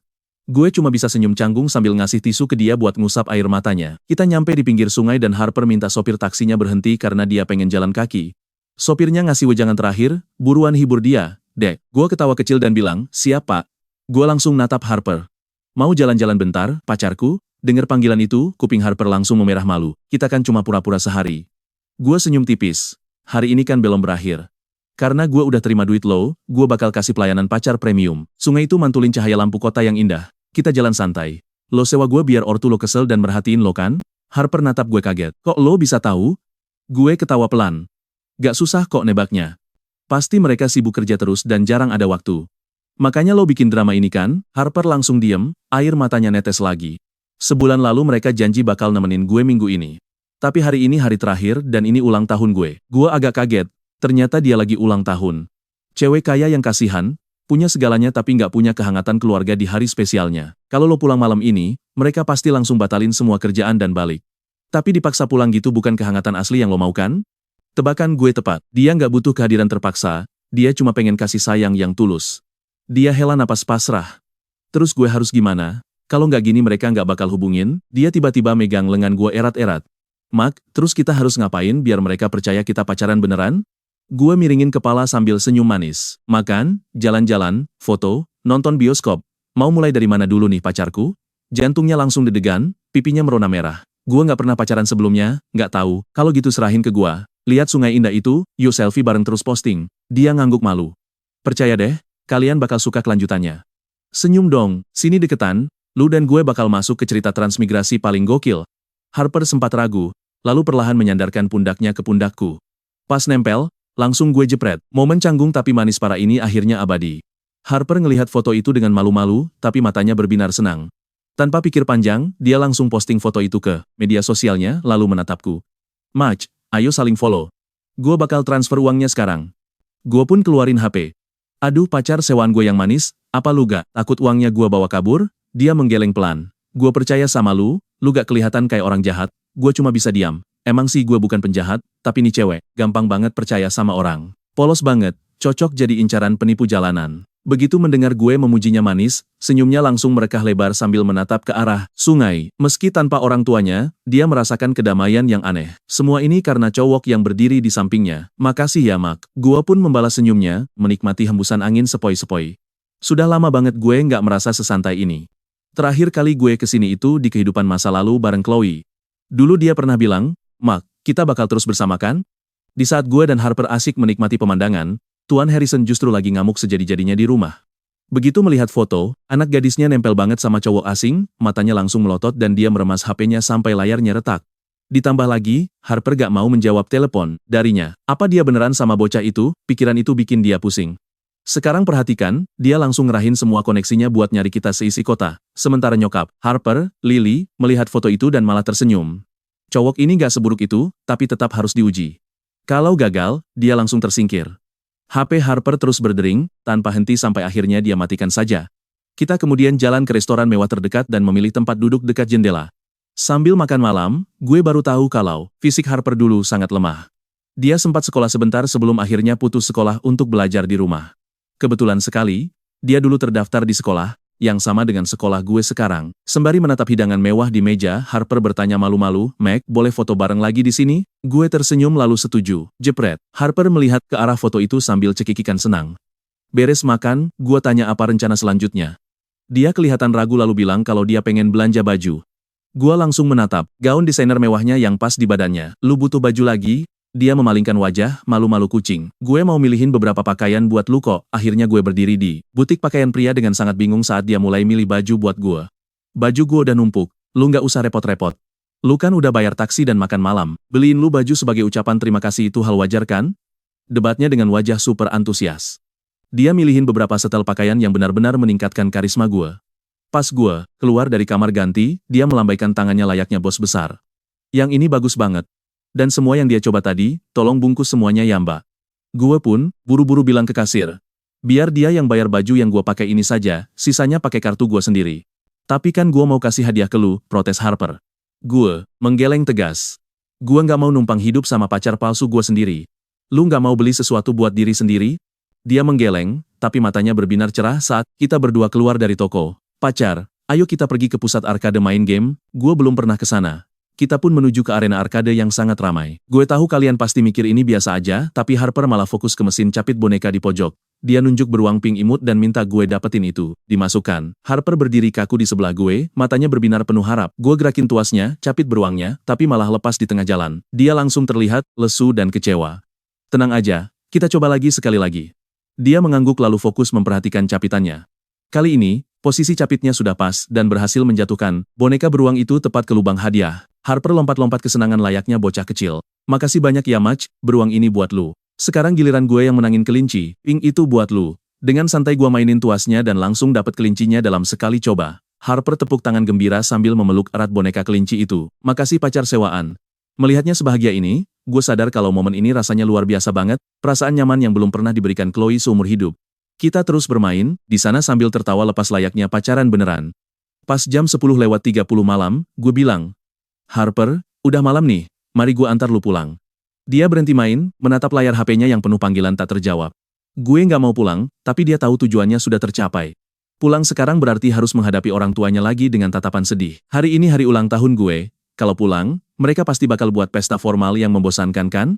Gue cuma bisa senyum canggung sambil ngasih tisu ke dia buat ngusap air matanya. Kita nyampe di pinggir sungai dan Harper minta sopir taksinya berhenti karena dia pengen jalan kaki. Sopirnya ngasih wejangan terakhir, buruan hibur dia, Dek. Gue ketawa kecil dan bilang, siap pak. Gue langsung natap Harper. Mau jalan-jalan bentar, pacarku? Dengar panggilan itu, kuping Harper langsung memerah malu. Kita kan cuma pura-pura sehari. Gue senyum tipis. Hari ini kan belum berakhir. Karena gue udah terima duit lo, gue bakal kasih pelayanan pacar premium. Sungai itu mantulin cahaya lampu kota yang indah. Kita jalan santai. Lo sewa gue biar ortu lo kesel dan merhatiin lo kan? Harper natap gue kaget. Kok lo bisa tahu? Gue ketawa pelan. Gak susah kok nebaknya. Pasti mereka sibuk kerja terus dan jarang ada waktu. Makanya lo bikin drama ini kan? Harper langsung diem, air matanya netes lagi. Sebulan lalu mereka janji bakal nemenin gue minggu ini. Tapi hari ini hari terakhir dan ini ulang tahun gue. Gue agak kaget. Ternyata dia lagi ulang tahun. Cewek kaya yang kasihan, punya segalanya tapi nggak punya kehangatan keluarga di hari spesialnya. Kalau lo pulang malam ini, mereka pasti langsung batalin semua kerjaan dan balik. Tapi dipaksa pulang gitu bukan kehangatan asli yang lo mau kan? Tebakan gue tepat. Dia nggak butuh kehadiran terpaksa, dia cuma pengen kasih sayang yang tulus. Dia hela napas pasrah. Terus gue harus gimana? Kalau nggak gini mereka nggak bakal hubungin. Dia tiba-tiba megang lengan gue erat-erat. Mak, terus kita harus ngapain biar mereka percaya kita pacaran beneran? Gue miringin kepala sambil senyum manis. Makan, jalan-jalan, foto, nonton bioskop. Mau mulai dari mana dulu nih pacarku? Jantungnya langsung deg-degan, pipinya merona merah. Gue nggak pernah pacaran sebelumnya, nggak tahu. Kalau gitu serahin ke gue. Lihat sungai indah itu, yuk selfie bareng terus posting. Dia ngangguk malu. Percaya deh, kalian bakal suka kelanjutannya. Senyum dong, sini deketan, lu dan gue bakal masuk ke cerita transmigrasi paling gokil. Harper sempat ragu, lalu perlahan menyandarkan pundaknya ke pundakku. Pas nempel, langsung gue jepret. Momen canggung tapi manis para ini akhirnya abadi. Harper ngelihat foto itu dengan malu-malu, tapi matanya berbinar senang. Tanpa pikir panjang, dia langsung posting foto itu ke media sosialnya, lalu menatapku. Mach, ayo saling follow. Gue bakal transfer uangnya sekarang. Gue pun keluarin HP. Aduh pacar sewaan gue yang manis, apa lu gak takut uangnya gue bawa kabur? Dia menggeleng pelan. Gue percaya sama lu gak kelihatan kayak orang jahat, gue cuma bisa diam. Emang sih gue bukan penjahat, tapi nih cewek, gampang banget percaya sama orang. Polos banget, cocok jadi incaran penipu jalanan. Begitu mendengar gue memujinya manis, senyumnya langsung merekah lebar sambil menatap ke arah sungai. Meski tanpa orang tuanya, dia merasakan kedamaian yang aneh. Semua ini karena cowok yang berdiri di sampingnya. Makasih ya Mak. Gue pun membalas senyumnya, menikmati hembusan angin sepoi-sepoi. Sudah lama banget gue nggak merasa sesantai ini. Terakhir kali gue kesini itu di kehidupan masa lalu bareng Chloe. Dulu dia pernah bilang, Mak, kita bakal terus bersama kan? Di saat gue dan Harper asik menikmati pemandangan, Tuan Harrison justru lagi ngamuk sejadi-jadinya di rumah. Begitu melihat foto, anak gadisnya nempel banget sama cowok asing, matanya langsung melotot dan dia meremas HP-nya sampai layarnya retak. Ditambah lagi, Harper gak mau menjawab telepon darinya. Apa dia beneran sama bocah itu? Pikiran itu bikin dia pusing. Sekarang perhatikan, dia langsung ngerahin semua koneksinya buat nyari kita seisi kota. Sementara nyokap, Harper, Lily, melihat foto itu dan malah tersenyum. Cowok ini gak seburuk itu, tapi tetap harus diuji. Kalau gagal, dia langsung tersingkir. HP Harper terus berdering, tanpa henti sampai akhirnya dia matikan saja. Kita kemudian jalan ke restoran mewah terdekat dan memilih tempat duduk dekat jendela. Sambil makan malam, gue baru tahu kalau fisik Harper dulu sangat lemah. Dia sempat sekolah sebentar sebelum akhirnya putus sekolah untuk belajar di rumah. Kebetulan sekali, dia dulu terdaftar di sekolah, yang sama dengan sekolah gue sekarang. Sembari menatap hidangan mewah di meja, Harper bertanya malu-malu, Mac, boleh foto bareng lagi di sini? Gue tersenyum lalu setuju. Jepret. Harper melihat ke arah foto itu sambil cekikikan senang. Beres makan, gue tanya apa rencana selanjutnya. Dia kelihatan ragu lalu bilang kalau dia pengen belanja baju. Gue langsung menatap, gaun desainer mewahnya yang pas di badannya. Lu butuh baju lagi? Dia memalingkan wajah, malu-malu kucing. Gue mau milihin beberapa pakaian buat lu kok. Akhirnya gue berdiri di butik pakaian pria dengan sangat bingung saat dia mulai milih baju buat gue. Baju gue udah numpuk, lu nggak usah repot-repot. Lu kan udah bayar taksi dan makan malam. Beliin lu baju sebagai ucapan terima kasih itu hal wajar kan? Debatnya dengan wajah super antusias. Dia milihin beberapa setel pakaian yang benar-benar meningkatkan karisma gue. Pas gue keluar dari kamar ganti, dia melambaikan tangannya layaknya bos besar. Yang ini bagus banget. Dan semua yang dia coba tadi, tolong bungkus semuanya ya mbak. Gue pun, buru-buru bilang ke kasir. Biar dia yang bayar baju yang gue pakai ini saja, sisanya pakai kartu gue sendiri. Tapi kan gue mau kasih hadiah ke lu, protes Harper. Gue, menggeleng tegas. Gue nggak mau numpang hidup sama pacar palsu gue sendiri. Lu nggak mau beli sesuatu buat diri sendiri? Dia menggeleng, tapi matanya berbinar cerah saat kita berdua keluar dari toko. Pacar, ayo kita pergi ke pusat arkade main game, gue belum pernah ke sana. Kita pun menuju ke arena arkade yang sangat ramai. Gue tahu kalian pasti mikir ini biasa aja, tapi Harper malah fokus ke mesin capit boneka di pojok. Dia nunjuk beruang pink imut dan minta gue dapetin itu. Dimasukkan. Harper berdiri kaku di sebelah gue, matanya berbinar penuh harap. Gue gerakin tuasnya, capit beruangnya, tapi malah lepas di tengah jalan. Dia langsung terlihat lesu dan kecewa. Tenang aja, kita coba lagi sekali lagi. Dia mengangguk lalu fokus memperhatikan capitannya. Kali ini, posisi capitnya sudah pas dan berhasil menjatuhkan boneka beruang itu tepat ke lubang hadiah. Harper lompat-lompat kesenangan layaknya bocah kecil. Makasih banyak ya Mach, beruang ini buat lu. Sekarang giliran gue yang menangin kelinci, pink itu buat lu. Dengan santai gue mainin tuasnya dan langsung dapat kelincinya dalam sekali coba. Harper tepuk tangan gembira sambil memeluk erat boneka kelinci itu. Makasih pacar sewaan. Melihatnya sebahagia ini, gue sadar kalau momen ini rasanya luar biasa banget, perasaan nyaman yang belum pernah diberikan Chloe seumur hidup. Kita terus bermain, di sana sambil tertawa lepas layaknya pacaran beneran. Pas jam 10:30 malam, gue bilang, Harper, udah malam nih, mari gue antar lu pulang. Dia berhenti main, menatap layar HP-nya yang penuh panggilan tak terjawab. Gue nggak mau pulang, tapi dia tahu tujuannya sudah tercapai. Pulang sekarang berarti harus menghadapi orang tuanya lagi dengan tatapan sedih. Hari ini hari ulang tahun gue, kalau pulang, mereka pasti bakal buat pesta formal yang membosankan kan?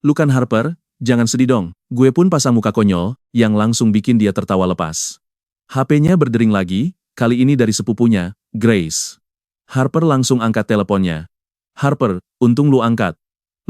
Lu kan Harper, jangan sedih dong. Gue pun pasang muka konyol, yang langsung bikin dia tertawa lepas. HP-nya berdering lagi, kali ini dari sepupunya, Grace. Harper langsung angkat teleponnya. Harper, untung lu angkat.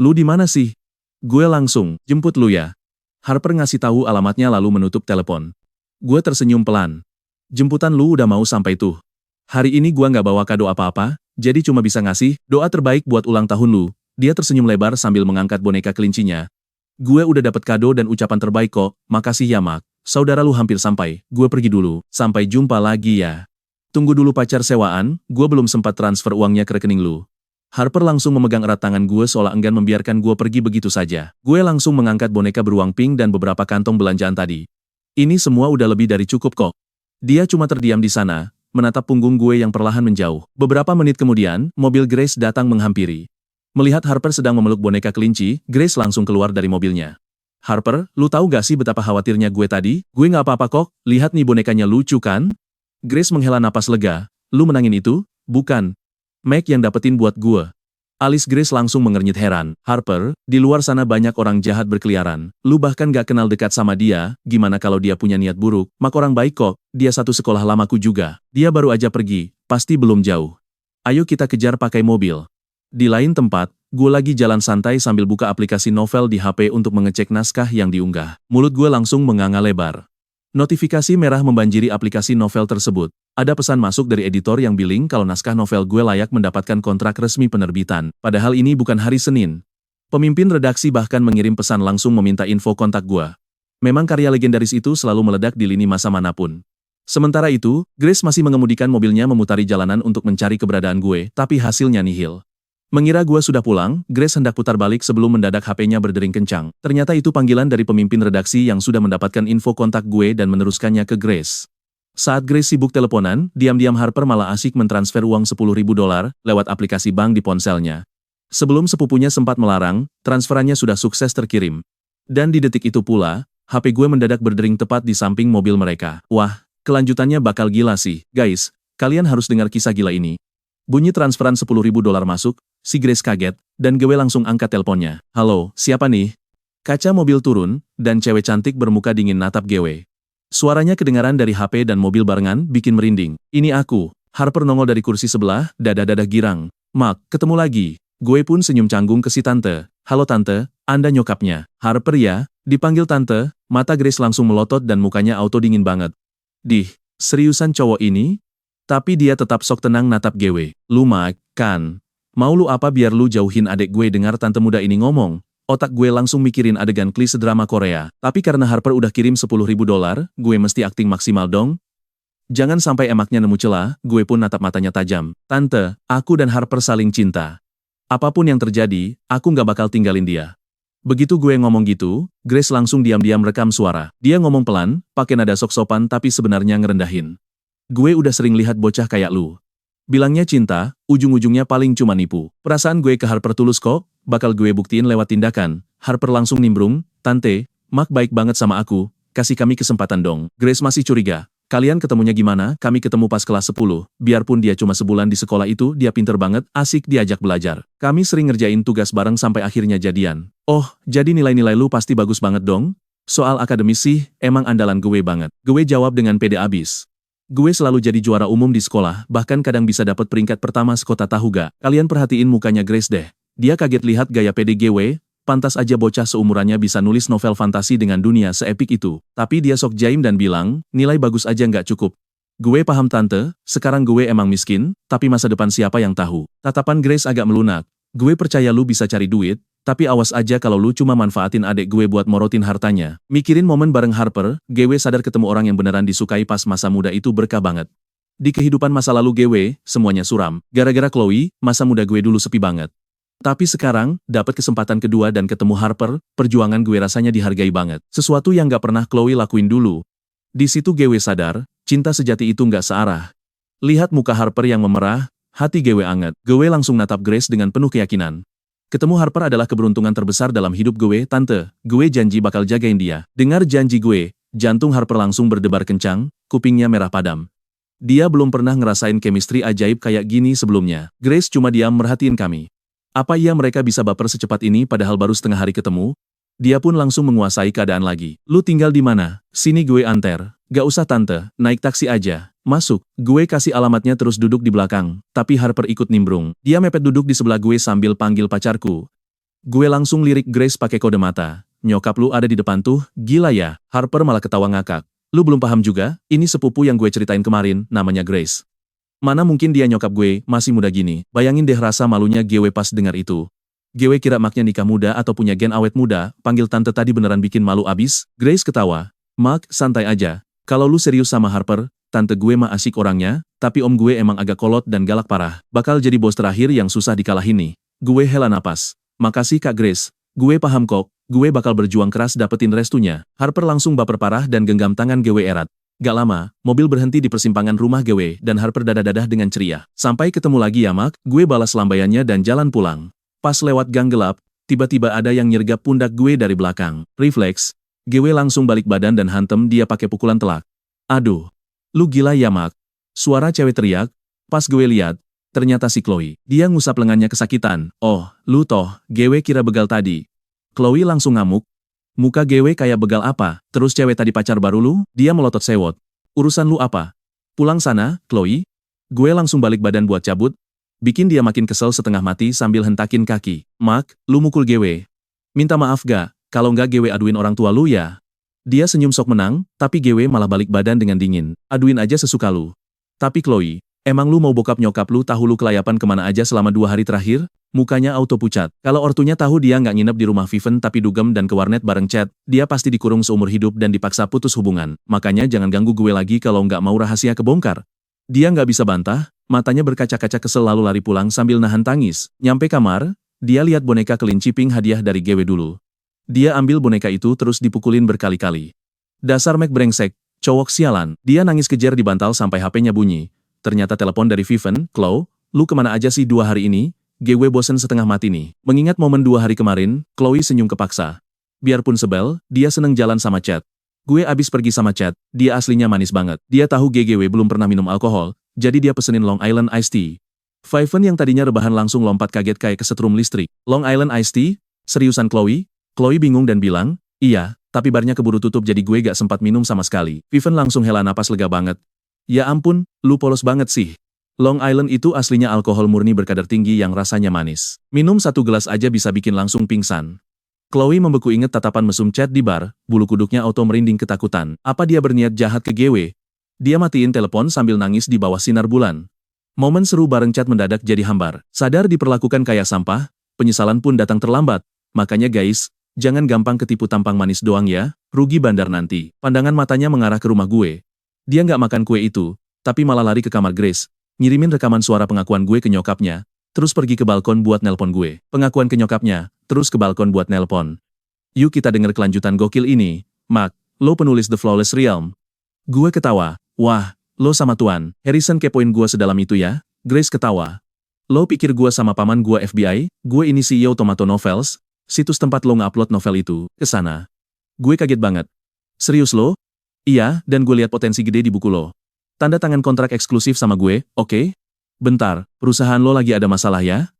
Lu di mana sih? Gue langsung, jemput lu ya. Harper ngasih tahu alamatnya lalu menutup telepon. Gue tersenyum pelan. Jemputan lu udah mau sampai tuh. Hari ini gue nggak bawa kado apa-apa, jadi cuma bisa ngasih doa terbaik buat ulang tahun lu. Dia tersenyum lebar sambil mengangkat boneka kelincinya. Gue udah dapet kado dan ucapan terbaik kok, makasih ya Mak. Saudara lu hampir sampai, gue pergi dulu. Sampai jumpa lagi ya. Tunggu dulu pacar sewaan, gue belum sempat transfer uangnya ke rekening lu. Harper langsung memegang erat tangan gue seolah enggan membiarkan gue pergi begitu saja. Gue langsung mengangkat boneka beruang pink dan beberapa kantong belanjaan tadi. Ini semua udah lebih dari cukup kok. Dia cuma terdiam di sana, menatap punggung gue yang perlahan menjauh. Beberapa menit kemudian, mobil Grace datang menghampiri. Melihat Harper sedang memeluk boneka kelinci, Grace langsung keluar dari mobilnya. Harper, lu tahu gak sih betapa khawatirnya gue tadi? Gue gak apa-apa kok, lihat nih bonekanya lucu kan? Grace menghela napas lega. Lu menangin itu? Bukan. Meg yang dapetin buat gue. Alis Grace langsung mengernyit heran. Harper, di luar sana banyak orang jahat berkeliaran. Lu bahkan gak kenal dekat sama dia, gimana kalau dia punya niat buruk? Mak orang baik kok, dia satu sekolah lamaku juga. Dia baru aja pergi, pasti belum jauh. Ayo kita kejar pakai mobil. Di lain tempat, gue lagi jalan santai sambil buka aplikasi novel di HP untuk mengecek naskah yang diunggah. Mulut gue langsung menganga lebar. Notifikasi merah membanjiri aplikasi novel tersebut. Ada pesan masuk dari editor yang bilang kalau naskah novel gue layak mendapatkan kontrak resmi penerbitan. Padahal ini bukan hari Senin. Pemimpin redaksi bahkan mengirim pesan langsung meminta info kontak gue. Memang karya legendaris itu selalu meledak di lini masa manapun. Sementara itu, Grace masih mengemudikan mobilnya memutari jalanan untuk mencari keberadaan gue, tapi hasilnya nihil. Mengira gue sudah pulang, Grace hendak putar balik sebelum mendadak HP-nya berdering kencang. Ternyata itu panggilan dari pemimpin redaksi yang sudah mendapatkan info kontak gue dan meneruskannya ke Grace. Saat Grace sibuk teleponan, diam-diam Harper malah asik mentransfer uang $10.000 lewat aplikasi bank di ponselnya. Sebelum sepupunya sempat melarang, transferannya sudah sukses terkirim. Dan di detik itu pula, HP gue mendadak berdering tepat di samping mobil mereka. Wah, kelanjutannya bakal gila sih. Guys, kalian harus dengar kisah gila ini. Bunyi transferan $10.000 masuk, si Grace kaget, dan gue langsung angkat teleponnya. Halo, siapa nih? Kaca mobil turun, dan cewek cantik bermuka dingin natap gue. Suaranya kedengaran dari HP dan mobil barengan, bikin merinding. Ini aku. Harper nongol dari kursi sebelah, dada-dada girang. Mak, ketemu lagi. Gue pun senyum canggung ke si tante. Halo tante, Anda nyokapnya. Harper ya, dipanggil tante, mata Grace langsung melotot dan mukanya auto dingin banget. Dih, seriusan cowok ini? Tapi dia tetap sok tenang natap gue. Lu Mak, kan? Mau lu apa biar lu jauhin adik gue dengar tante muda ini ngomong? Otak gue langsung mikirin adegan klise drama Korea. Tapi karena Harper udah kirim $10.000, gue mesti akting maksimal dong. Jangan sampai emaknya nemu celah, gue pun natap matanya tajam. Tante, aku dan Harper saling cinta. Apapun yang terjadi, aku nggak bakal tinggalin dia. Begitu gue ngomong gitu, Grace langsung diam-diam rekam suara. Dia ngomong pelan, pakai nada sok sopan tapi sebenarnya ngerendahin. Gue udah sering lihat bocah kayak lu. Bilangnya cinta, ujung-ujungnya paling cuma nipu. Perasaan gue ke Harper tulus kok, bakal gue buktiin lewat tindakan. Harper langsung nimbrung, Tante, Mak baik banget sama aku, kasih kami kesempatan dong. Grace masih curiga. Kalian ketemunya gimana? Kami ketemu pas kelas 10. Biarpun dia cuma sebulan di sekolah itu, dia pinter banget, asik diajak belajar. Kami sering ngerjain tugas bareng sampai akhirnya jadian. Oh, jadi nilai-nilai lu pasti bagus banget dong? Soal akademis sih, emang andalan gue banget. Gue jawab dengan pede abis. Gue selalu jadi juara umum di sekolah, bahkan kadang bisa dapat peringkat pertama sekota tahu gak? Kalian perhatiin mukanya Grace deh. Dia kaget lihat gaya pede gue. Pantas aja bocah seumurannya bisa nulis novel fantasi dengan dunia seepik itu. Tapi dia sok jaim dan bilang, nilai bagus aja nggak cukup. Gue paham tante, sekarang gue emang miskin, tapi masa depan siapa yang tahu. Tatapan Grace agak melunak. Gue percaya lu bisa cari duit, tapi awas aja kalau lu cuma manfaatin adik gue buat morotin hartanya. Mikirin momen bareng Harper, gue sadar ketemu orang yang beneran disukai pas masa muda itu berkah banget. Di kehidupan masa lalu gue, semuanya suram. Gara-gara Chloe, masa muda gue dulu sepi banget. Tapi sekarang, dapat kesempatan kedua dan ketemu Harper, perjuangan gue rasanya dihargai banget. Sesuatu yang gak pernah Chloe lakuin dulu. Di situ gue sadar, cinta sejati itu gak searah. Lihat muka Harper yang memerah, hati gue anget. Gue langsung natap Grace dengan penuh keyakinan. Ketemu Harper adalah keberuntungan terbesar dalam hidup gue, Tante. Gue janji bakal jagain dia. Dengar janji gue, jantung Harper langsung berdebar kencang, kupingnya merah padam. Dia belum pernah ngerasain chemistry ajaib kayak gini sebelumnya. Grace cuma diam merhatiin kami. Apa iya mereka bisa baper secepat ini padahal baru setengah hari ketemu? Dia pun langsung menguasai keadaan lagi. Lu tinggal di mana? Sini gue anter. Gak usah tante, naik taksi aja. Masuk. Gue kasih alamatnya terus duduk di belakang, tapi Harper ikut nimbrung. Dia mepet duduk di sebelah gue sambil panggil pacarku. Gue langsung lirik Grace pakai kode mata. Nyokap lu ada di depan tuh, gila ya. Harper malah ketawa ngakak. Lu belum paham juga, ini sepupu yang gue ceritain kemarin, namanya Grace. Mana mungkin dia nyokap gue, masih muda gini. Bayangin deh rasa malunya gue pas dengar itu. Gue kira maknya nikah muda atau punya gen awet muda, panggil tante tadi beneran bikin malu abis. Grace ketawa. Mark, santai aja. Kalau lu serius sama Harper, tante gue mah asik orangnya, tapi om gue emang agak kolot dan galak parah. Bakal jadi bos terakhir yang susah dikalahin nih. Gue hela napas. Makasih Kak Grace. Gue paham kok, gue bakal berjuang keras dapetin restunya. Harper langsung baper parah dan genggam tangan gue erat. Gak lama, mobil berhenti di persimpangan rumah gue dan Harper dadah-dadah dengan ceria. Sampai ketemu lagi ya Mark, gue balas lambaiannya dan jalan pulang. Pas lewat gang gelap, tiba-tiba ada yang nyergap pundak gue dari belakang. Refleks, gue langsung balik badan dan hantem dia pakai pukulan telak. Aduh, lu gila ya Mark? Suara cewek teriak. Pas gue lihat, ternyata si Chloe. Dia ngusap lengannya kesakitan. Oh, lu toh, gue kira begal tadi. Chloe langsung ngamuk. Muka gue kayak begal apa? Terus cewek tadi pacar baru lu? Dia melotot sewot. Urusan lu apa? Pulang sana, Chloe. Gue langsung balik badan buat cabut. Bikin dia makin kesel setengah mati sambil hentakin kaki. Mark, lu mukul gue. Minta maaf gak? Kalau nggak gue aduin orang tua lu ya. Dia senyum sok menang, tapi gue malah balik badan dengan dingin. Aduin aja sesuka lu. Tapi Chloe, emang lu mau bokap nyokap lu tahu lu kelayapan kemana aja selama 2 hari terakhir? Mukanya auto pucat. Kalau ortunya tahu dia nggak nginep di rumah Viven tapi dugem dan ke warnet bareng Chad, dia pasti dikurung seumur hidup dan dipaksa putus hubungan. Makanya jangan ganggu gue lagi kalau nggak mau rahasia kebongkar. Dia nggak bisa bantah, matanya berkaca-kaca kesel lalu lari pulang sambil nahan tangis. Nyampe kamar, dia lihat boneka kelinci pink hadiah dari gue dulu. Dia ambil boneka itu terus dipukulin berkali-kali. Dasar Mac brengsek, cowok sialan. Dia nangis kejer di bantal sampai HP-nya bunyi. Ternyata telepon dari Viven. Chloe, lu kemana aja sih 2 hari ini? Gue bosen setengah mati nih. Mengingat momen 2 hari kemarin, Chloe senyum kepaksa. Biarpun sebel, dia seneng jalan sama Chad. Gue abis pergi sama Chad, dia aslinya manis banget. Dia tahu GGW belum pernah minum alkohol, jadi dia pesenin Long Island Iced Tea. Viven yang tadinya rebahan langsung lompat kaget kayak kesetrum listrik. Long Island Iced Tea? Seriusan Chloe? Chloe bingung dan bilang, iya, tapi barnya keburu tutup jadi gue gak sempat minum sama sekali. Viven langsung hela napas lega banget. Ya ampun, lu polos banget sih. Long Island itu aslinya alkohol murni berkadar tinggi yang rasanya manis. Minum 1 gelas aja bisa bikin langsung pingsan. Chloe membeku inget tatapan mesum Chad di bar, bulu kuduknya auto merinding ketakutan. Apa dia berniat jahat ke GW? Dia matiin telepon sambil nangis di bawah sinar bulan. Momen seru bareng Chad mendadak jadi hambar. Sadar diperlakukan kayak sampah, penyesalan pun datang terlambat. Makanya guys, jangan gampang ketipu tampang manis doang ya, rugi bandar nanti. Pandangan matanya mengarah ke rumah gue. Dia nggak makan kue itu, tapi malah lari ke kamar Grace, ngirimin rekaman suara pengakuan gue ke nyokapnya, terus pergi ke balkon buat nelpon gue. Pengakuan ke nyokapnya, terus ke balkon buat nelpon. Yuk kita denger kelanjutan gokil ini. Mark, lo penulis The Flawless Realm. Gue ketawa. Wah, lo sama Tuan Harrison kepoin gue sedalam itu ya? Grace ketawa. Lo pikir gue sama paman gue FBI? Gue ini CEO Tomato Novels, situs tempat lo nge-upload novel itu, ke sana. Gue kaget banget. Serius lo? Iya, dan gue lihat potensi gede di buku lo. Tanda tangan kontrak eksklusif sama gue, oke? Bentar, perusahaan lo lagi ada masalah ya?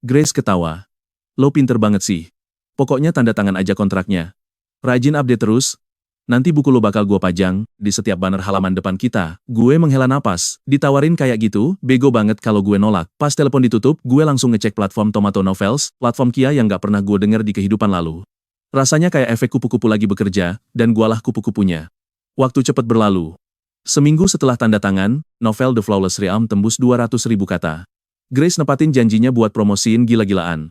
Grace ketawa. Lo pinter banget sih. Pokoknya tanda tangan aja kontraknya. Rajin update terus. Nanti buku lo bakal gue pajang di setiap banner halaman depan kita. Gue menghela napas. Ditawarin kayak gitu, bego banget kalau gue nolak. Pas telepon ditutup, gue langsung ngecek platform Tomato Novels, platform Kia yang gak pernah gue denger di kehidupan lalu. Rasanya kayak efek kupu-kupu lagi bekerja, dan gualah kupu-kupunya. Waktu cepet berlalu. Seminggu setelah tanda tangan, novel The Flawless Realm tembus 200.000 kata. Grace nepatin janjinya buat promosiin gila-gilaan.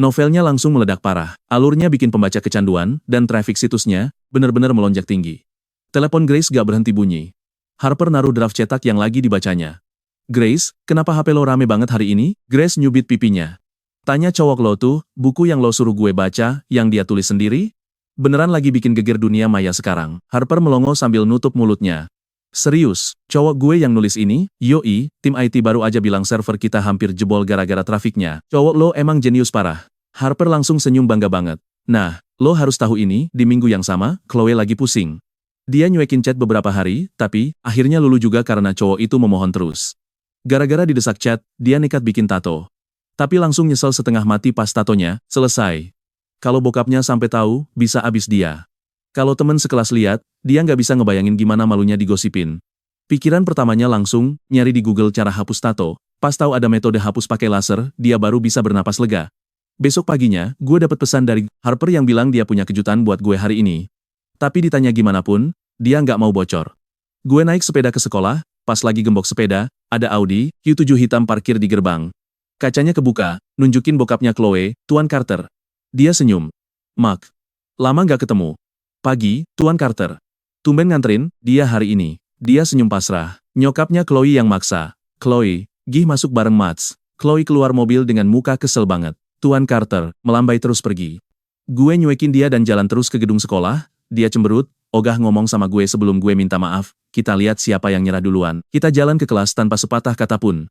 Novelnya langsung meledak parah. Alurnya bikin pembaca kecanduan, dan traffic situsnya benar-benar melonjak tinggi. Telepon Grace gak berhenti bunyi. Harper naruh draft cetak yang lagi dibacanya. Grace, kenapa HP lo rame banget hari ini? Grace nyubit pipinya. Tanya cowok lo tuh, buku yang lo suruh gue baca, yang dia tulis sendiri? Beneran lagi bikin geger dunia maya sekarang. Harper melongo sambil nutup mulutnya. Serius, cowok gue yang nulis ini? Yoi, tim IT baru aja bilang server kita hampir jebol gara-gara trafiknya. Cowok lo emang jenius parah. Harper langsung senyum bangga banget. Nah, lo harus tahu ini, di minggu yang sama, Chloe lagi pusing. Dia nyuekin chat beberapa hari, tapi, akhirnya lulu juga karena cowok itu memohon terus. Gara-gara didesak chat, dia nekat bikin tato. Tapi langsung nyesel setengah mati pas tatonya selesai. Kalau bokapnya sampai tahu, bisa abis dia. Kalau temen sekelas lihat, dia nggak bisa ngebayangin gimana malunya digosipin. Pikiran pertamanya langsung, nyari di Google cara hapus tato. Pas tahu ada metode hapus pakai laser, dia baru bisa bernapas lega. Besok paginya, gue dapet pesan dari Harper yang bilang dia punya kejutan buat gue hari ini. Tapi ditanya gimana pun, dia nggak mau bocor. Gue naik sepeda ke sekolah, pas lagi gembok sepeda, ada Audi Q7 hitam parkir di gerbang. Kacanya kebuka, nunjukin bokapnya Chloe, Tuan Carter. Dia senyum. Mark. Lama nggak ketemu. Pagi, Tuan Carter. Tumben nganterin, dia hari ini. Dia senyum pasrah. Nyokapnya Chloe yang maksa. Chloe, gih masuk bareng Mats. Chloe keluar mobil dengan muka kesel banget. Tuan Carter, melambai terus pergi. Gue nyuekin dia dan jalan terus ke gedung sekolah, dia cemberut, ogah ngomong sama gue sebelum gue minta maaf, kita lihat siapa yang nyerah duluan. Kita jalan ke kelas tanpa sepatah kata pun.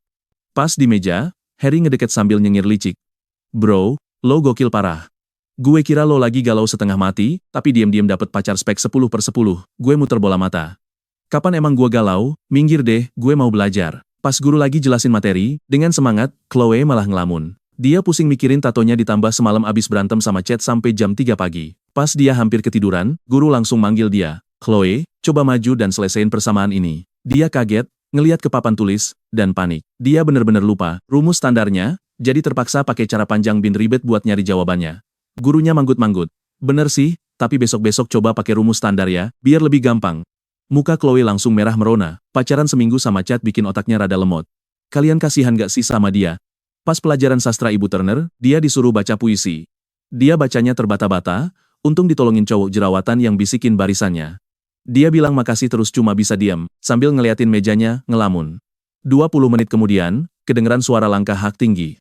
Pas di meja, Harry ngedeket sambil nyengir licik. Bro, lo gokil parah. Gue kira lo lagi galau setengah mati, tapi diam-diam dapet pacar spek 10/10, gue muter bola mata. Kapan emang gue galau? Minggir deh, gue mau belajar. Pas guru lagi jelasin materi, dengan semangat, Chloe malah ngelamun. Dia pusing mikirin tatonya ditambah semalam abis berantem sama Chet sampai jam 3 pagi. Pas dia hampir ketiduran, guru langsung manggil dia. Chloe, coba maju dan selesaiin persamaan ini. Dia kaget, ngeliat ke papan tulis, dan panik. Dia bener-bener lupa rumus standarnya, jadi terpaksa pakai cara panjang bin ribet buat nyari jawabannya. Gurunya manggut-manggut. Bener sih, tapi besok-besok coba pakai rumus standar ya, biar lebih gampang. Muka Chloe langsung merah merona, pacaran seminggu sama Chet bikin otaknya rada lemot. Kalian kasihan gak sih sama dia? Pas pelajaran sastra Ibu Turner, dia disuruh baca puisi. Dia bacanya terbata-bata, untung ditolongin cowok jerawatan yang bisikin barisannya. Dia bilang makasih terus cuma bisa diam, sambil ngeliatin mejanya, ngelamun. 20 menit kemudian, kedengeran suara langkah hak tinggi.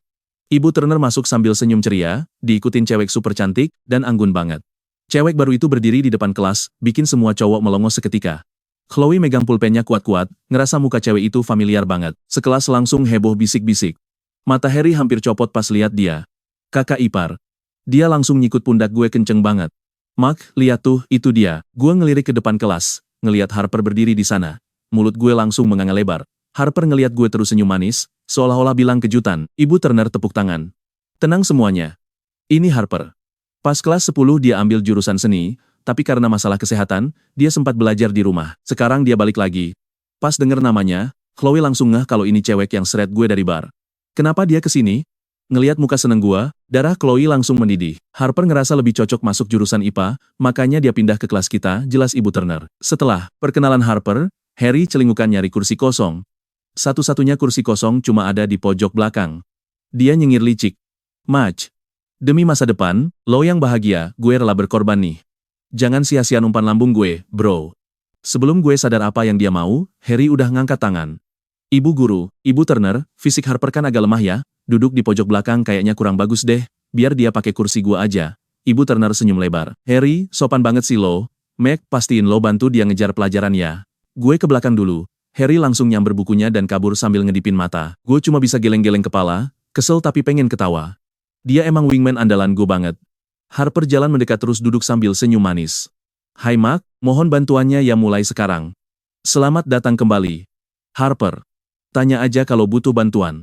Ibu Turner masuk sambil senyum ceria, diikutin cewek super cantik, dan anggun banget. Cewek baru itu berdiri di depan kelas, bikin semua cowok melongo seketika. Chloe megang pulpennya kuat-kuat, ngerasa muka cewek itu familiar banget. Sekelas langsung heboh bisik-bisik. Mata Harry hampir copot pas lihat dia. Kakak ipar. Dia langsung nyikut pundak gue kenceng banget. Mark, lihat tuh, itu dia. Gue ngelirik ke depan kelas, ngeliat Harper berdiri di sana. Mulut gue langsung menganga lebar. Harper ngeliat gue terus senyum manis, seolah-olah bilang kejutan. Ibu Turner tepuk tangan. Tenang semuanya. Ini Harper. Pas kelas 10 dia ambil jurusan seni, tapi karena masalah kesehatan, dia sempat belajar di rumah. Sekarang dia balik lagi. Pas denger namanya, Chloe langsung ngeh kalau ini cewek yang seret gue dari bar. Kenapa dia kesini? Ngeliat muka seneng gua, darah Chloe langsung mendidih. Harper ngerasa lebih cocok masuk jurusan IPA, makanya dia pindah ke kelas kita, jelas Ibu Turner. Setelah perkenalan Harper, Harry celingukan nyari kursi kosong. Satu-satunya kursi kosong cuma ada di pojok belakang. Dia nyengir licik. Maj, demi masa depan, lo yang bahagia, gue rela berkorban nih. Jangan sia-sia umpan lambung gue, bro. Sebelum gue sadar apa yang dia mau, Harry udah ngangkat tangan. Ibu guru, Ibu Turner, fisik Harper kan agak lemah ya, duduk di pojok belakang kayaknya kurang bagus deh, biar dia pakai kursi gua aja. Ibu Turner senyum lebar. Harry, sopan banget sih lo. Meg, pastiin lo bantu dia ngejar pelajaran ya. Gue ke belakang dulu. Harry langsung nyamber bukunya dan kabur sambil ngedipin mata. Gue cuma bisa geleng-geleng kepala, kesel tapi pengen ketawa. Dia emang wingman andalan gue banget. Harper jalan mendekat terus duduk sambil senyum manis. Hai Mark, mohon bantuannya ya mulai sekarang. Selamat datang kembali. Harper. Tanya aja kalau butuh bantuan.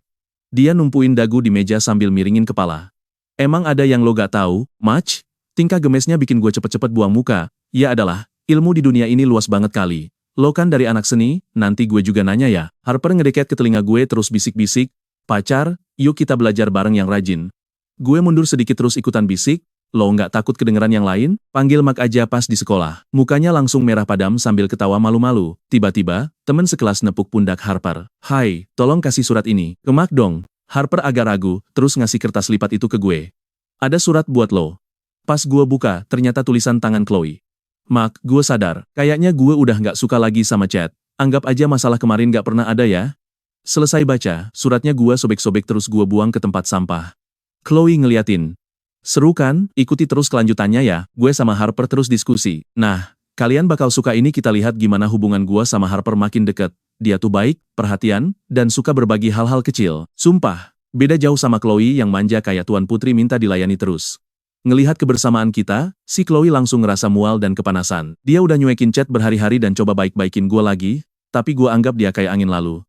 Dia numpuin dagu di meja sambil miringin kepala. Emang ada yang lo gak tahu, Maj? Tingkah gemesnya bikin gue cepet-cepet buang muka. Ya adalah, ilmu di dunia ini luas banget kali. Lo kan dari anak seni, nanti gue juga nanya ya. Harper ngedeket ke telinga gue terus bisik-bisik. Pacar, yuk kita belajar bareng yang rajin. Gue mundur sedikit terus ikutan bisik. Lo nggak takut kedengeran yang lain? Panggil Mark aja pas di sekolah. Mukanya langsung merah padam sambil ketawa malu-malu. Tiba-tiba, temen sekelas nepuk pundak Harper. Hai, tolong kasih surat ini ke Mark dong. Harper agak ragu, terus ngasih kertas lipat itu ke gue. Ada surat buat lo. Pas gue buka, ternyata tulisan tangan Chloe. Mark, gue sadar, kayaknya gue udah nggak suka lagi sama Chet. Anggap aja masalah kemarin nggak pernah ada ya. Selesai baca, suratnya gue sobek-sobek terus gue buang ke tempat sampah. Chloe ngeliatin. Seru kan? Ikuti terus kelanjutannya ya, gue sama Harper terus diskusi. Nah, kalian bakal suka ini kita lihat gimana hubungan gue sama Harper makin deket. Dia tuh baik, perhatian, dan suka berbagi hal-hal kecil. Sumpah, Beda jauh sama Chloe yang manja kayak Tuan Putri minta dilayani terus. Ngelihat kebersamaan kita, si Chloe langsung ngerasa mual dan kepanasan. Dia udah nyuekin chat berhari-hari dan coba baik-baikin gue lagi, tapi gue anggap dia kayak angin lalu.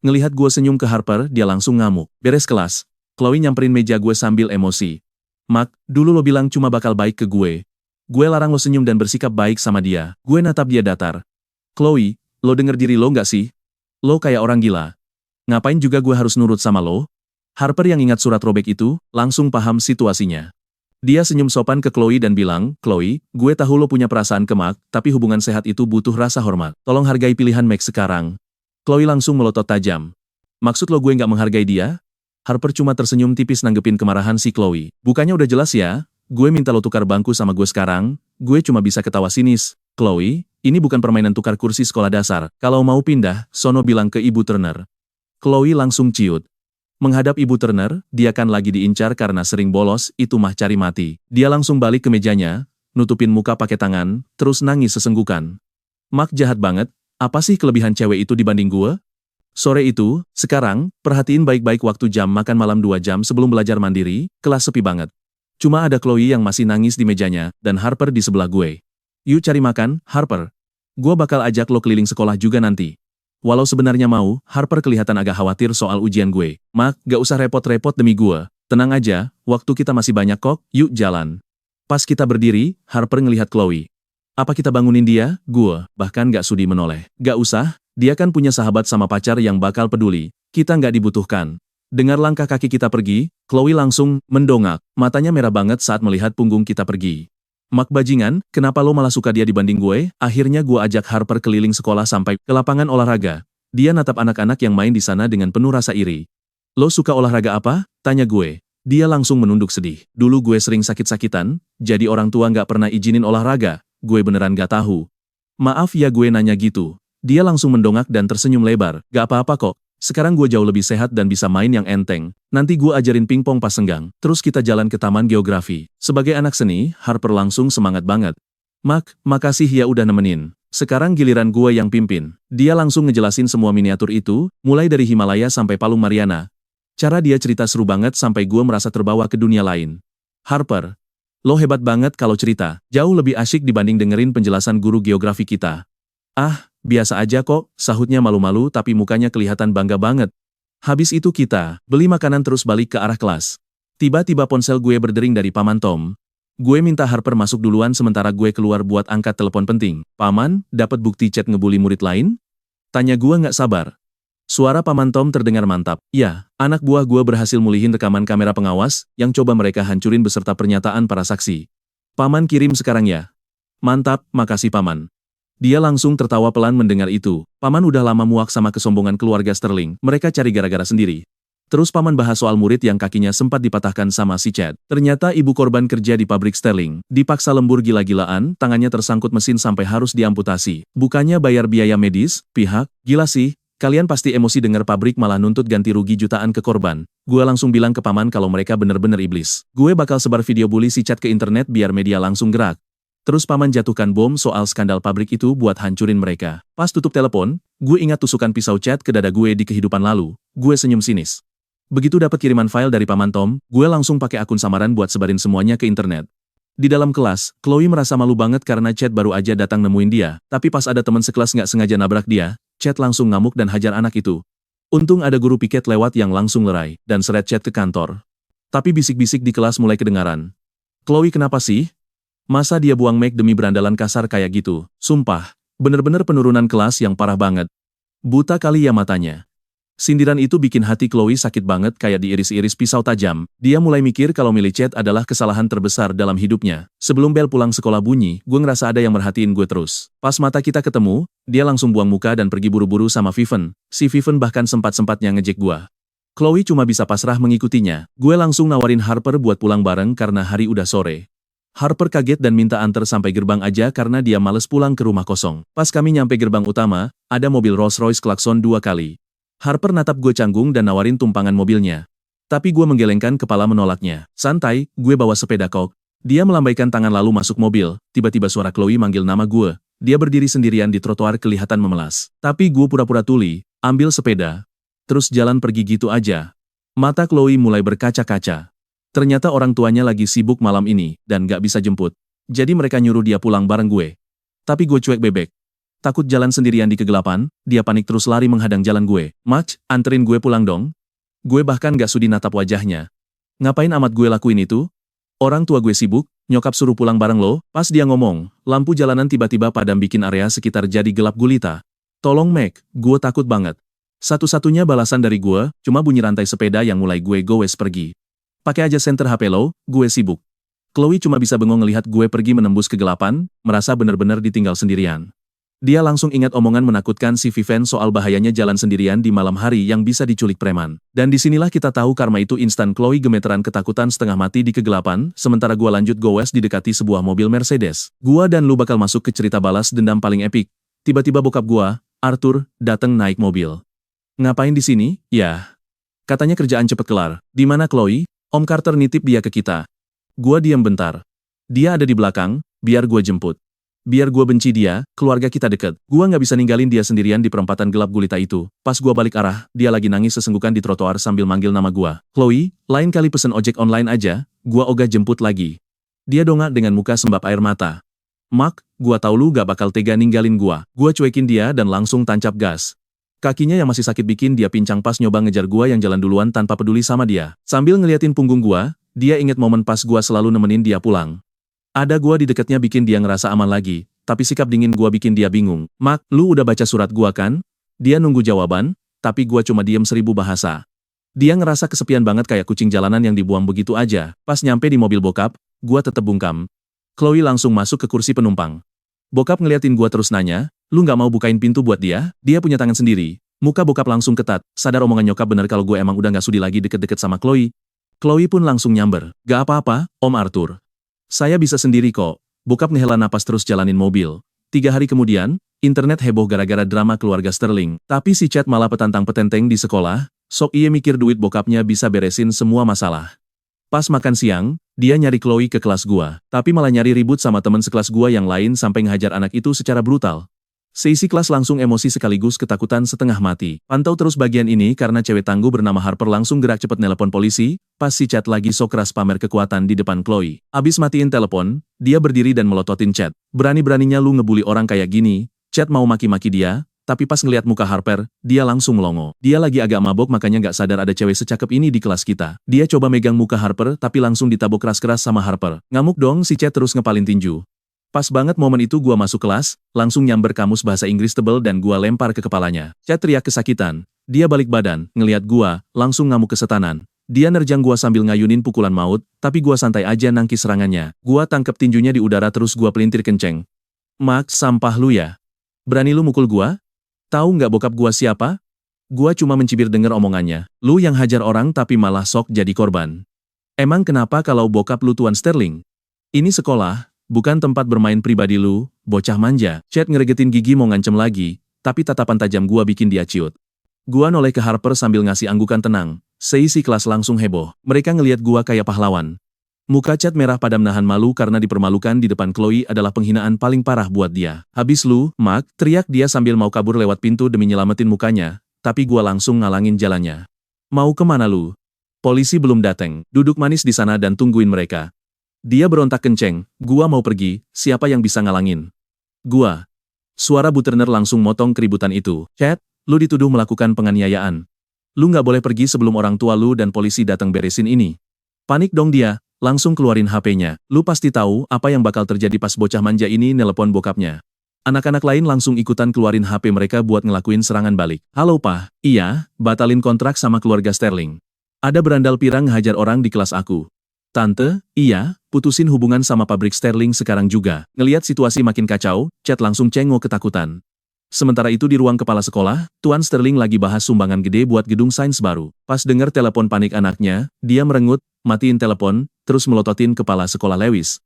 Ngelihat gue senyum ke Harper, dia langsung ngamuk. Beres kelas, Chloe nyamperin meja gue sambil emosi. Mak, dulu lo bilang cuma bakal baik ke gue. Gue larang lo senyum dan bersikap baik sama dia. Gue natap dia datar. Chloe, lo denger diri lo nggak sih? Lo kayak orang gila. Ngapain juga gue harus nurut sama lo? Harper yang ingat surat robek itu, langsung paham situasinya. Dia senyum sopan ke Chloe dan bilang, Chloe, gue tahu lo punya perasaan ke Mak, tapi hubungan sehat itu butuh rasa hormat. Tolong hargai pilihan Mac sekarang. Chloe langsung melotot tajam. Maksud lo gue nggak menghargai dia? Harper cuma tersenyum tipis nanggepin kemarahan si Chloe. Bukannya udah jelas ya, gue minta lo tukar bangku sama gue sekarang, gue cuma bisa ketawa sinis. Chloe, ini bukan permainan tukar kursi sekolah dasar. Kalau mau pindah, sono bilang ke Ibu Turner. Chloe langsung ciut. Menghadap Ibu Turner, dia kan lagi diincar karena sering bolos, itu mah cari mati. Dia langsung balik ke mejanya, nutupin muka pakai tangan, terus nangis sesenggukan. Mak jahat banget, apa sih kelebihan cewek itu dibanding gue? Sore itu, sekarang, perhatiin baik-baik waktu jam makan malam 2 jam sebelum belajar mandiri, kelas sepi banget. Cuma ada Chloe yang masih nangis di mejanya, dan Harper di sebelah gue. Yuk cari makan, Harper. Gue bakal ajak lo keliling sekolah juga nanti. Walau sebenarnya mau, Harper kelihatan agak khawatir soal ujian gue. Mak, gak usah repot-repot demi gue. Tenang aja, waktu kita masih banyak kok, yuk jalan. Pas kita berdiri, Harper ngelihat Chloe. Apa kita bangunin dia? Gue, bahkan gak sudi menoleh. Gak usah, dia kan punya sahabat sama pacar yang bakal peduli. Kita nggak dibutuhkan. Dengar langkah kaki kita pergi, Chloe langsung mendongak. Matanya merah banget saat melihat punggung kita pergi. Mak bajingan, kenapa lo malah suka dia dibanding gue? Akhirnya gue ajak Harper keliling sekolah sampai ke lapangan olahraga. Dia natap anak-anak yang main di sana dengan penuh rasa iri. Lo suka olahraga apa? Tanya gue. Dia langsung menunduk sedih. Dulu gue sering sakit-sakitan, jadi orang tua nggak pernah izinin olahraga. Gue beneran nggak tahu. Maaf ya gue nanya gitu. Dia langsung mendongak dan tersenyum lebar. Gak apa-apa kok. Sekarang gue jauh lebih sehat dan bisa main yang enteng. Nanti gue ajarin pingpong pas senggang. Terus kita jalan ke taman geografi. Sebagai anak seni, Harper langsung semangat banget. Mak, makasih ya udah nemenin. Sekarang giliran gue yang pimpin. Dia langsung ngejelasin semua miniatur itu, mulai dari Himalaya sampai Palung Mariana. Cara dia cerita seru banget sampai gue merasa terbawa ke dunia lain. Harper, lo hebat banget kalau cerita. Jauh lebih asyik dibanding dengerin penjelasan guru geografi kita. Ah, biasa aja kok, sahutnya malu-malu tapi mukanya kelihatan bangga banget. Habis itu kita beli makanan terus balik ke arah kelas. Tiba-tiba ponsel gue berdering dari Paman Tom. Gue minta Harper masuk duluan sementara gue keluar buat angkat telepon penting. Paman, dapat bukti chat ngebully murid lain? Tanya gue nggak sabar. Suara Paman Tom terdengar mantap. Ya, anak buah gue berhasil mulihin rekaman kamera pengawas yang coba mereka hancurin beserta pernyataan para saksi. Paman kirim sekarang ya. Mantap, makasih Paman. Dia langsung tertawa pelan mendengar itu. Paman udah lama muak sama kesombongan keluarga Sterling, mereka cari gara-gara sendiri. Terus Paman bahas soal murid yang kakinya sempat dipatahkan sama si Chad. Ternyata ibu korban kerja di pabrik Sterling. Dipaksa lembur gila-gilaan, tangannya tersangkut mesin sampai harus diamputasi. Bukannya bayar biaya medis, pihak, gila sih. Kalian pasti emosi dengar pabrik malah nuntut ganti rugi jutaan ke korban. Gue langsung bilang ke Paman kalau mereka bener-bener iblis. Gue bakal sebar video bully si Chad ke internet biar media langsung gerak. Terus Paman jatuhkan bom soal skandal pabrik itu buat hancurin mereka. Pas tutup telepon, gue ingat tusukan pisau Chad ke dada gue di kehidupan lalu. Gue senyum sinis. Begitu dapat kiriman file dari Paman Tom, gue langsung pakai akun samaran buat sebarin semuanya ke internet. Di dalam kelas, Chloe merasa malu banget karena Chad baru aja datang nemuin dia. Tapi pas ada teman sekelas nggak sengaja nabrak dia, Chad langsung ngamuk dan hajar anak itu. Untung ada guru piket lewat yang langsung lerai, dan seret Chad ke kantor. Tapi bisik-bisik di kelas mulai kedengaran. Chloe kenapa sih? Masa dia buang mic demi berandalan kasar kayak gitu? Sumpah, bener-bener penurunan kelas yang parah banget. Buta kali ya matanya. Sindiran itu bikin hati Chloe sakit banget kayak diiris-iris pisau tajam. Dia mulai mikir kalau milih Chad adalah kesalahan terbesar dalam hidupnya. Sebelum bel pulang sekolah bunyi, gue ngerasa ada yang merhatiin gue terus. Pas mata kita ketemu, dia langsung buang muka dan pergi buru-buru sama Vivian. Si Vivian bahkan sempat-sempatnya ngejek gue. Chloe cuma bisa pasrah mengikutinya. Gue langsung nawarin Harper buat pulang bareng karena hari udah sore. Harper kaget dan minta anter sampai gerbang aja karena dia males pulang ke rumah kosong. Pas kami nyampe gerbang utama, ada mobil Rolls-Royce klakson 2 kali. Harper natap gue canggung dan nawarin tumpangan mobilnya. Tapi gue menggelengkan kepala menolaknya. Santai, gue bawa sepeda kok. Dia melambaikan tangan lalu masuk mobil. Tiba-tiba suara Chloe manggil nama gue. Dia berdiri sendirian di trotoar kelihatan memelas. Tapi gue pura-pura tuli, ambil sepeda. Terus jalan pergi gitu aja. Mata Chloe mulai berkaca-kaca. Ternyata orang tuanya lagi sibuk malam ini, dan gak bisa jemput. Jadi mereka nyuruh dia pulang bareng gue. Tapi gue cuek bebek. Takut jalan sendirian di kegelapan, dia panik terus lari menghadang jalan gue. Max, anterin gue pulang dong. Gue bahkan gak sudi natap wajahnya. Ngapain amat gue lakuin itu? Orang tua gue sibuk, nyokap suruh pulang bareng lo. Pas dia ngomong, lampu jalanan tiba-tiba padam bikin area sekitar jadi gelap gulita. Tolong Mac, gue takut banget. Satu-satunya balasan dari gue, cuma bunyi rantai sepeda yang mulai gue gowes pergi. Pakai aja senter HP lo, gue sibuk. Chloe cuma bisa bengong ngelihat gue pergi menembus kegelapan, merasa benar-benar ditinggal sendirian. Dia langsung ingat omongan menakutkan si Vivian soal bahayanya jalan sendirian di malam hari yang bisa diculik preman. Dan disinilah kita tahu karma itu instan. Chloe gemeteran ketakutan setengah mati di kegelapan, sementara gua lanjut gowes didekati sebuah mobil Mercedes. Gua dan lu bakal masuk ke cerita balas dendam paling epik. Tiba-tiba bokap gua, Arthur, datang naik mobil. Ngapain di sini? Ya. Katanya kerjaan cepet kelar. Di mana Chloe? Om Carter nitip dia ke kita. Gua diam bentar. Dia ada di belakang, biar gua jemput. Biar gua benci dia, keluarga kita deket. Gua nggak bisa ninggalin dia sendirian di perempatan gelap gulita itu. Pas gua balik arah, dia lagi nangis sesenggukan di trotoar sambil manggil nama gua. Chloe, lain kali pesen ojek online aja, gua ogah jemput lagi. Dia dongak dengan muka sembab air mata. Mark, gua tahu lu gak bakal tega ninggalin gua. Gua cuekin dia dan langsung tancap gas. Kakinya yang masih sakit bikin dia pincang pas nyoba ngejar gua yang jalan duluan tanpa peduli sama dia. Sambil ngeliatin punggung gua, dia inget momen pas gua selalu nemenin dia pulang. Ada gua di dekatnya bikin dia ngerasa aman lagi, tapi sikap dingin gua bikin dia bingung. Mark, lu udah baca surat gua kan? Dia nunggu jawaban, tapi gua cuma diem 1000 bahasa. Dia ngerasa kesepian banget kayak kucing jalanan yang dibuang begitu aja. Pas nyampe di mobil bokap, gua tetep bungkam. Chloe langsung masuk ke kursi penumpang. Bokap ngeliatin gua terus nanya, lu nggak mau bukain pintu buat dia? Dia punya tangan sendiri. Muka bokap langsung ketat, sadar omongan nyokap bener kalau gue emang udah nggak sudi lagi deket-deket sama Chloe. Chloe pun langsung nyamber. Gak apa-apa, Om Arthur. Saya bisa sendiri kok. Bokap ngehela napas terus jalanin mobil. 3 hari kemudian, internet heboh gara-gara drama keluarga Sterling. Tapi si Chad malah petantang-petenteng di sekolah, sok ia mikir duit bokapnya bisa beresin semua masalah. Pas makan siang, dia nyari Chloe ke kelas gua, tapi malah nyari ribut sama teman sekelas gua yang lain sampai ngehajar anak itu secara brutal. Seisi kelas langsung emosi sekaligus ketakutan setengah mati. Pantau terus bagian ini karena cewek tangguh bernama Harper langsung gerak cepet nelpon polisi, pas si Chad lagi sok keras pamer kekuatan di depan Chloe. Abis matiin telepon, dia berdiri dan melototin Chad. Berani-beraninya lu ngebully orang kayak gini. Chad mau maki-maki dia, tapi pas ngeliat muka Harper, dia langsung melongo. Dia lagi agak mabok makanya gak sadar ada cewek secakep ini di kelas kita. Dia coba megang muka Harper tapi langsung ditabok keras-keras sama Harper. Ngamuk dong si Chad terus ngepalin tinju. Pas banget momen itu gua masuk kelas, langsung nyamber kamus bahasa Inggris tebel dan gua lempar ke kepalanya. Chad teriak kesakitan. Dia balik badan, ngeliat gua, langsung ngamuk kesetanan. Dia nerjang gua sambil ngayunin pukulan maut, tapi gua santai aja nangkis serangannya. Gua tangkep tinjunya di udara terus gua pelintir kenceng. Max, sampah lu ya. Berani lu mukul gua? Tahu nggak bokap gua siapa? Gua cuma mencibir denger omongannya. Lu yang hajar orang tapi malah sok jadi korban. Emang kenapa kalau bokap lu Tuan Sterling? Ini sekolah. Bukan tempat bermain pribadi lu, bocah manja. Chad ngeregetin gigi mau ngancem lagi, tapi tatapan tajam gua bikin dia ciut. Gua noleh ke Harper sambil ngasih anggukan tenang. Seisi kelas langsung heboh. Mereka ngeliat gua kayak pahlawan. Muka Chad merah padam nahan malu karena dipermalukan di depan Chloe adalah penghinaan paling parah buat dia. Habis lu, Mark, teriak dia sambil mau kabur lewat pintu demi nyelamatin mukanya, tapi gua langsung ngalangin jalannya. Mau kemana lu? Polisi belum dateng. Duduk manis di sana dan tungguin mereka. Dia berontak kenceng, gua mau pergi, siapa yang bisa ngalangin? Gua. Suara Bu Turner langsung motong keributan itu. Chad, lu dituduh melakukan penganiayaan. Lu nggak boleh pergi sebelum orang tua lu dan polisi datang beresin ini. Panik dong dia, langsung keluarin HP-nya. Lu pasti tahu apa yang bakal terjadi pas bocah manja ini nelepon bokapnya. Anak-anak lain langsung ikutan keluarin HP mereka buat ngelakuin serangan balik. Halo Pak, iya, batalin kontrak sama keluarga Sterling. Ada berandal pirang ngehajar orang di kelas aku. Tante, iya, putusin hubungan sama pabrik Sterling sekarang juga. Ngeliat situasi makin kacau, Chad langsung cengok ketakutan. Sementara itu di ruang kepala sekolah, Tuan Sterling lagi bahas sumbangan gede buat gedung sains baru. Pas denger telepon panik anaknya, dia merengut, matiin telepon, terus melototin kepala sekolah Lewis.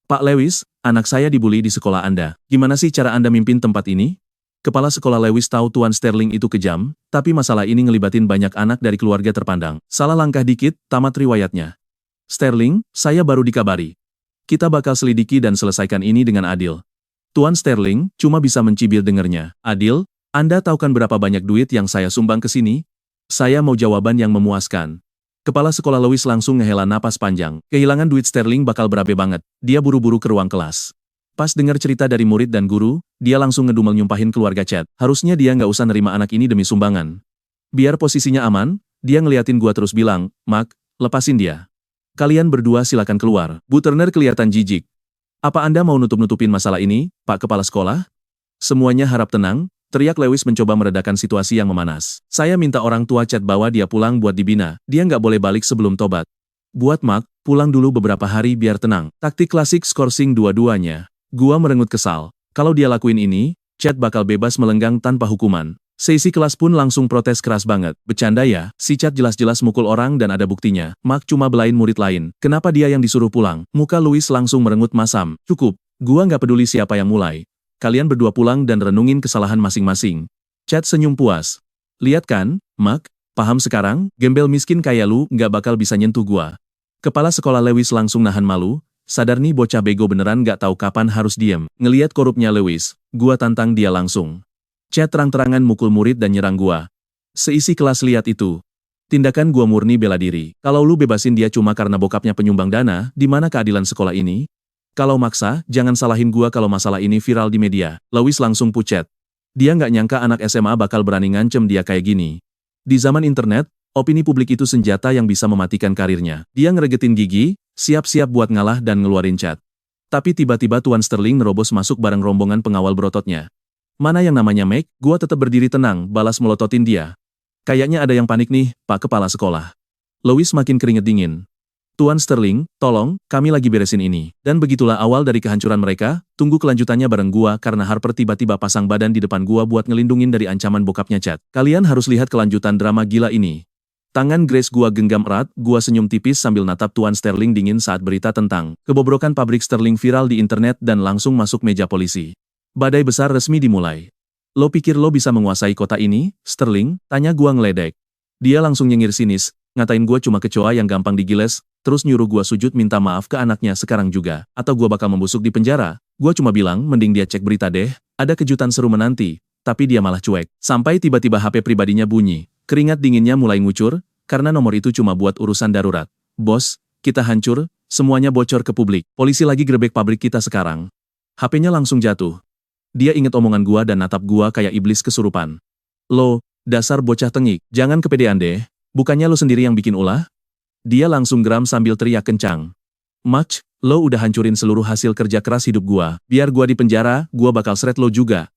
Pak Lewis, anak saya dibully di sekolah Anda. Gimana sih cara Anda mimpin tempat ini? Kepala sekolah Lewis tahu Tuan Sterling itu kejam, tapi masalah ini ngelibatin banyak anak dari keluarga terpandang. Salah langkah dikit, tamat riwayatnya. Sterling, saya baru dikabari. Kita bakal selidiki dan selesaikan ini dengan adil. Tuan Sterling cuma bisa mencibir dengernya. Adil? Anda tahu kan berapa banyak duit yang saya sumbang ke sini? Saya mau jawaban yang memuaskan. Kepala sekolah Louis langsung ngehela napas panjang. Kehilangan duit sterling bakal berabe banget. Dia buru-buru ke ruang kelas. Pas dengar cerita dari murid dan guru, dia langsung ngedumel nyumpahin keluarga Chad. Harusnya dia nggak usah nerima anak ini demi sumbangan. Biar posisinya aman, dia ngeliatin gua terus bilang, "Mak, lepasin dia. Kalian berdua silakan keluar." Bu Turner kelihatan jijik. "Apa Anda mau nutup-nutupin masalah ini, Pak Kepala Sekolah?" Semuanya harap tenang, teriak Lewis mencoba meredakan situasi yang memanas. "Saya minta orang tua Chad bawa dia pulang buat dibina. Dia nggak boleh balik sebelum tobat. Buat Mark, pulang dulu beberapa hari biar tenang." Taktik klasik skorsing dua-duanya. Gua merengut kesal. Kalau dia lakuin ini, Chad bakal bebas melenggang tanpa hukuman. Seisi kelas pun langsung protes keras banget. "Bercanda ya, si Chad jelas-jelas mukul orang dan ada buktinya. Mark cuma belain murid lain. Kenapa dia yang disuruh pulang?" Muka Louis langsung merengut masam. "Cukup, gua nggak peduli siapa yang mulai. Kalian berdua pulang dan renungin kesalahan masing-masing." Chad senyum puas. "Lihat kan, Mark, paham sekarang? Gembel miskin kayak lu nggak bakal bisa nyentuh gua." Kepala sekolah Lewis langsung nahan malu. Sadar nih bocah bego beneran nggak tahu kapan harus diem. Ngeliat korupnya Lewis, gua tantang dia langsung. Chad terang-terangan mukul murid dan nyerang gua. Seisi kelas lihat itu. Tindakan gua murni bela diri. Kalau lu bebasin dia cuma karena bokapnya penyumbang dana, di mana keadilan sekolah ini? Kalau maksa, jangan salahin gua kalau masalah ini viral di media. Lewis langsung pucet. Dia nggak nyangka anak SMA bakal berani ngancem dia kayak gini. Di zaman internet, opini publik itu senjata yang bisa mematikan karirnya. Dia ngeregetin gigi, siap-siap buat ngalah dan ngeluarin Chad. Tapi tiba-tiba Tuan Sterling nerobos masuk bareng rombongan pengawal berototnya. "Mana yang namanya Meg?" Gua tetap berdiri tenang, balas melototin dia. "Kayaknya ada yang panik nih, Pak Kepala Sekolah." Louis makin keringet dingin. "Tuan Sterling, tolong, kami lagi beresin ini." Dan begitulah awal dari kehancuran mereka. Tunggu kelanjutannya bareng gua karena Harper tiba-tiba pasang badan di depan gua buat ngelindungin dari ancaman bokapnya Chad. Kalian harus lihat kelanjutan drama gila ini. Tangan Grace gua genggam erat, gua senyum tipis sambil natap Tuan Sterling dingin saat berita tentang kebobrokan pabrik Sterling viral di internet dan langsung masuk meja polisi. Badai besar resmi dimulai. "Lo pikir lo bisa menguasai kota ini, Sterling?" Tanya gua ngeledek. Dia langsung nyengir sinis, ngatain gua cuma kecoa yang gampang digiles, terus nyuruh gua sujud minta maaf ke anaknya sekarang juga, atau gua bakal membusuk di penjara. Gua cuma bilang mending dia cek berita deh, ada kejutan seru menanti, tapi dia malah cuek. Sampai tiba-tiba HP pribadinya bunyi, keringat dinginnya mulai ngucur, karena nomor itu cuma buat urusan darurat. "Bos, kita hancur, semuanya bocor ke publik. Polisi lagi grebek pabrik kita sekarang." HP-nya langsung jatuh. Dia inget omongan gua dan natap gua kayak iblis kesurupan. "Lo, dasar bocah tengik, jangan kepedean deh, bukannya lo sendiri yang bikin ulah?" Dia langsung geram sambil teriak kencang. "Mach, lo udah hancurin seluruh hasil kerja keras hidup gua, biar gua di penjara, gua bakal seret lo juga."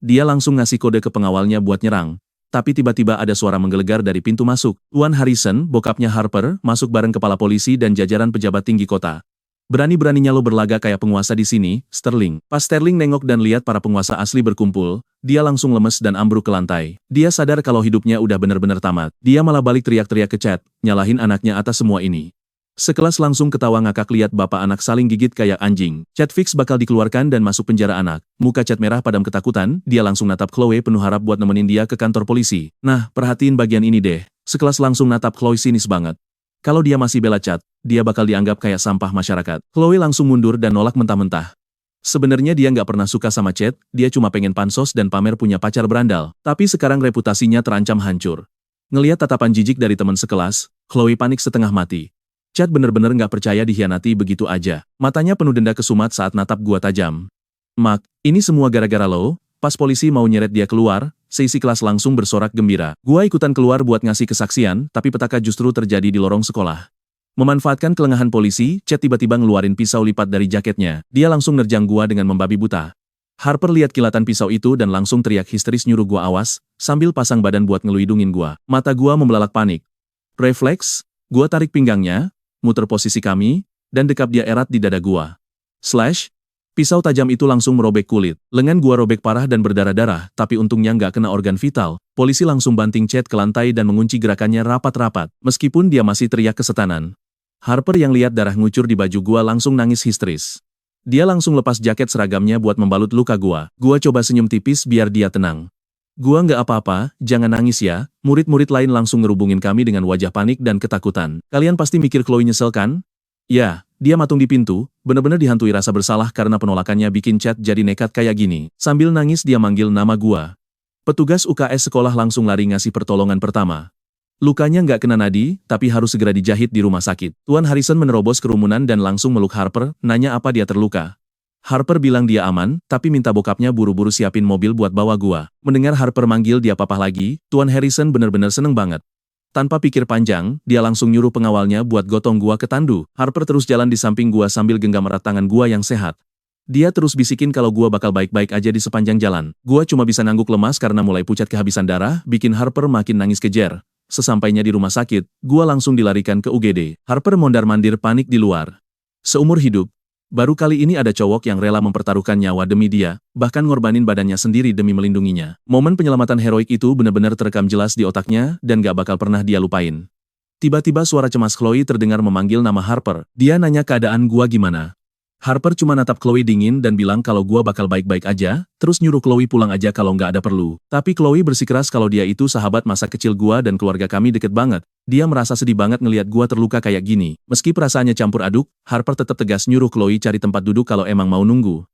Dia langsung ngasih kode ke pengawalnya buat nyerang. Tapi tiba-tiba ada suara menggelegar dari pintu masuk. Tuan Harrison, bokapnya Harper, masuk bareng kepala polisi dan jajaran pejabat tinggi kota. "Berani-beraninya lo berlaga kayak penguasa di sini, Sterling." Pas Sterling nengok dan lihat para penguasa asli berkumpul, dia langsung lemes dan ambruk ke lantai. Dia sadar kalau hidupnya udah bener-bener tamat. Dia malah balik teriak-teriak ke Chad, nyalahin anaknya atas semua ini. Sekelas langsung ketawa ngakak lihat bapak anak saling gigit kayak anjing. Chad fix bakal dikeluarkan dan masuk penjara anak. Muka Chad merah padam ketakutan, dia langsung natap Chloe penuh harap buat nemenin dia ke kantor polisi. Nah, perhatiin bagian ini deh. Sekelas langsung natap Chloe sinis banget. Kalau dia masih bela Chad, dia bakal dianggap kayak sampah masyarakat. Chloe langsung mundur dan nolak mentah-mentah. Sebenarnya dia nggak pernah suka sama Chad, dia cuma pengen pansos dan pamer punya pacar berandal. Tapi sekarang reputasinya terancam hancur. Ngelihat tatapan jijik dari teman sekelas, Chloe panik setengah mati. Chad bener-bener nggak percaya dikhianati begitu aja. Matanya penuh denda kesumat saat natap gua tajam. "Mark, ini semua gara-gara lo." Pas polisi mau nyeret dia keluar, seisi kelas langsung bersorak gembira. Gua ikutan keluar buat ngasih kesaksian, tapi petaka justru terjadi di lorong sekolah. Memanfaatkan kelengahan polisi, Chad tiba-tiba ngeluarin pisau lipat dari jaketnya. Dia langsung nerjang gua dengan membabi buta. Harper lihat kilatan pisau itu dan langsung teriak histeris nyuruh gua awas, sambil pasang badan buat ngelindungin gua. Mata gua membelalak panik. Refleks, gua tarik pinggangnya, muter posisi kami, dan dekap dia erat di dada gua. Slash! Pisau tajam itu langsung merobek kulit. Lengan gua robek parah dan berdarah-darah, tapi untungnya nggak kena organ vital. Polisi langsung banting Chad ke lantai dan mengunci gerakannya rapat-rapat, meskipun dia masih teriak kesetanan. Harper yang lihat darah ngucur di baju gua langsung nangis histeris. Dia langsung lepas jaket seragamnya buat membalut luka gua. Gua coba senyum tipis biar dia tenang. "Gua nggak apa-apa, jangan nangis ya." Murid-murid lain langsung ngerubungin kami dengan wajah panik dan ketakutan. "Kalian pasti mikir Chloe nyesel kan?" "Ya." Dia matung di pintu, bener-bener dihantui rasa bersalah karena penolakannya bikin Chad jadi nekat kayak gini. Sambil nangis dia manggil nama gua. Petugas UKS sekolah langsung lari ngasih pertolongan pertama. Lukanya nggak kena nadi, tapi harus segera dijahit di rumah sakit. Tuan Harrison menerobos kerumunan dan langsung meluk Harper, nanya apa dia terluka. Harper bilang dia aman, tapi minta bokapnya buru-buru siapin mobil buat bawa gua. Mendengar Harper manggil dia papa lagi, Tuan Harrison bener-bener seneng banget. Tanpa pikir panjang, dia langsung nyuruh pengawalnya buat gotong gua ke tandu. Harper terus jalan di samping gua sambil genggam erat tangan gua yang sehat. Dia terus bisikin kalau gua bakal baik-baik aja di sepanjang jalan. Gua cuma bisa nangguk lemas karena mulai pucat kehabisan darah, bikin Harper makin nangis kejer. Sesampainya di rumah sakit, gua langsung dilarikan ke UGD. Harper mondar-mandir panik di luar. Seumur hidup, baru kali ini ada cowok yang rela mempertaruhkan nyawa demi dia, bahkan ngorbanin badannya sendiri demi melindunginya. Momen penyelamatan heroik itu benar-benar terekam jelas di otaknya dan gak bakal pernah dia lupain. Tiba-tiba suara cemas Chloe terdengar memanggil nama Harper. Dia nanya keadaan gua gimana. Harper cuma natap Chloe dingin dan bilang kalau gua bakal baik-baik aja, terus nyuruh Chloe pulang aja kalau nggak ada perlu. Tapi Chloe bersikeras kalau dia itu sahabat masa kecil gua dan keluarga kami deket banget. Dia merasa sedih banget ngelihat gua terluka kayak gini. Meski perasaannya campur aduk, Harper tetap tegas nyuruh Chloe cari tempat duduk kalau emang mau nunggu.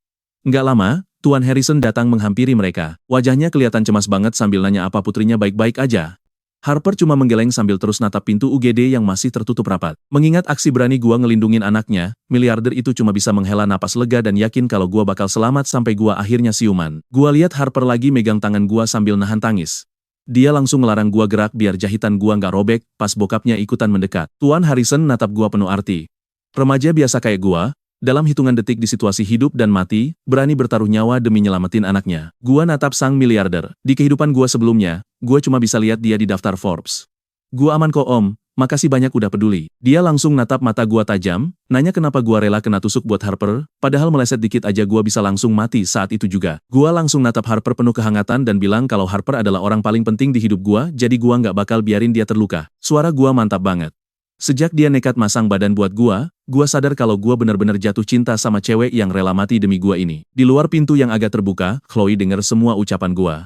Nggak lama, Tuan Harrison datang menghampiri mereka. Wajahnya kelihatan cemas banget sambil nanya apa putrinya baik-baik aja. Harper cuma menggeleng sambil terus natap pintu UGD yang masih tertutup rapat. Mengingat aksi berani gua ngelindungin anaknya, miliarder itu cuma bisa menghela napas lega dan yakin kalau gua bakal selamat sampai gua akhirnya siuman. Gua lihat Harper lagi megang tangan gua sambil nahan tangis. Dia langsung ngelarang gua gerak biar jahitan gua nggak robek, pas bokapnya ikutan mendekat. Tuan Harrison natap gua penuh arti. Remaja biasa kayak gua, dalam hitungan detik di situasi hidup dan mati, berani bertaruh nyawa demi nyelamatin anaknya. Gua natap sang miliarder. Di kehidupan gua sebelumnya, gua cuma bisa lihat dia di daftar Forbes. Gua aman kok om, makasih banyak udah peduli. Dia langsung natap mata gua tajam, nanya kenapa gua rela kena tusuk buat Harper, padahal meleset dikit aja gua bisa langsung mati saat itu juga. Gua langsung natap Harper penuh kehangatan dan bilang kalau Harper adalah orang paling penting di hidup gua, jadi gua nggak bakal biarin dia terluka. Suara gua mantap banget. Sejak dia nekat masang badan buat gua sadar kalau gua benar-benar jatuh cinta sama cewek yang rela mati demi gua ini. Di luar pintu yang agak terbuka, Chloe dengar semua ucapan gua.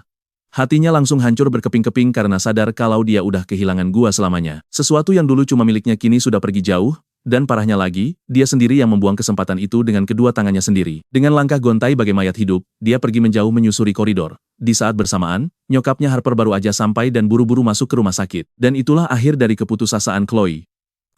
Hatinya langsung hancur berkeping-keping karena sadar kalau dia udah kehilangan gua selamanya. Sesuatu yang dulu cuma miliknya kini sudah pergi jauh, dan parahnya lagi, dia sendiri yang membuang kesempatan itu dengan kedua tangannya sendiri. Dengan langkah gontai bagai mayat hidup, dia pergi menjauh menyusuri koridor. Di saat bersamaan, nyokapnya Harper baru aja sampai dan buru-buru masuk ke rumah sakit. Dan itulah akhir dari keputusasaan Chloe.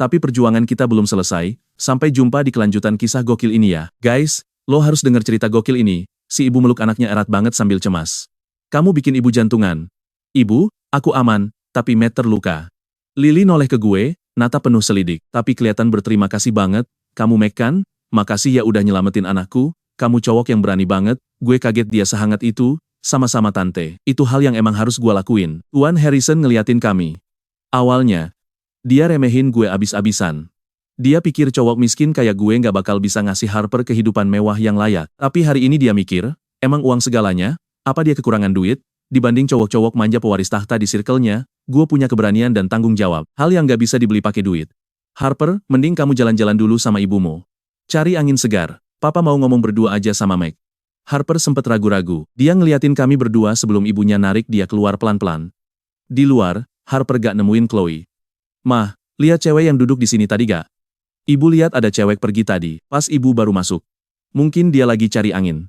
Tapi perjuangan kita belum selesai, sampai jumpa di kelanjutan kisah gokil ini ya. Guys, lo harus denger cerita gokil ini. Si ibu meluk anaknya erat banget sambil cemas. Kamu bikin ibu jantungan. Ibu, aku aman, tapi Matt terluka. Lily noleh ke gue, nata penuh selidik. Tapi kelihatan berterima kasih banget. Kamu Matt kan? Makasih ya udah nyelamatin anakku. Kamu cowok yang berani banget. Gue kaget dia sehangat itu. Sama-sama tante. Itu hal yang emang harus gue lakuin. Tuan Harrison ngeliatin kami. Awalnya, dia remehin gue abis-abisan. Dia pikir cowok miskin kayak gue nggak bakal bisa ngasih Harper kehidupan mewah yang layak. Tapi hari ini dia mikir, emang uang segalanya? Apa dia kekurangan duit? Dibanding cowok-cowok manja pewaris tahta di circle-nya, gue punya keberanian dan tanggung jawab. Hal yang nggak bisa dibeli pakai duit. Harper, mending kamu jalan-jalan dulu sama ibumu. Cari angin segar. Papa mau ngomong berdua aja sama Meg. Harper sempet ragu-ragu. Dia ngeliatin kami berdua sebelum ibunya narik dia keluar pelan-pelan. Di luar, Harper gak nemuin Chloe. Mah, lihat cewek yang duduk di sini tadi gak? Ibu lihat ada cewek pergi tadi, pas ibu baru masuk. Mungkin dia lagi cari angin.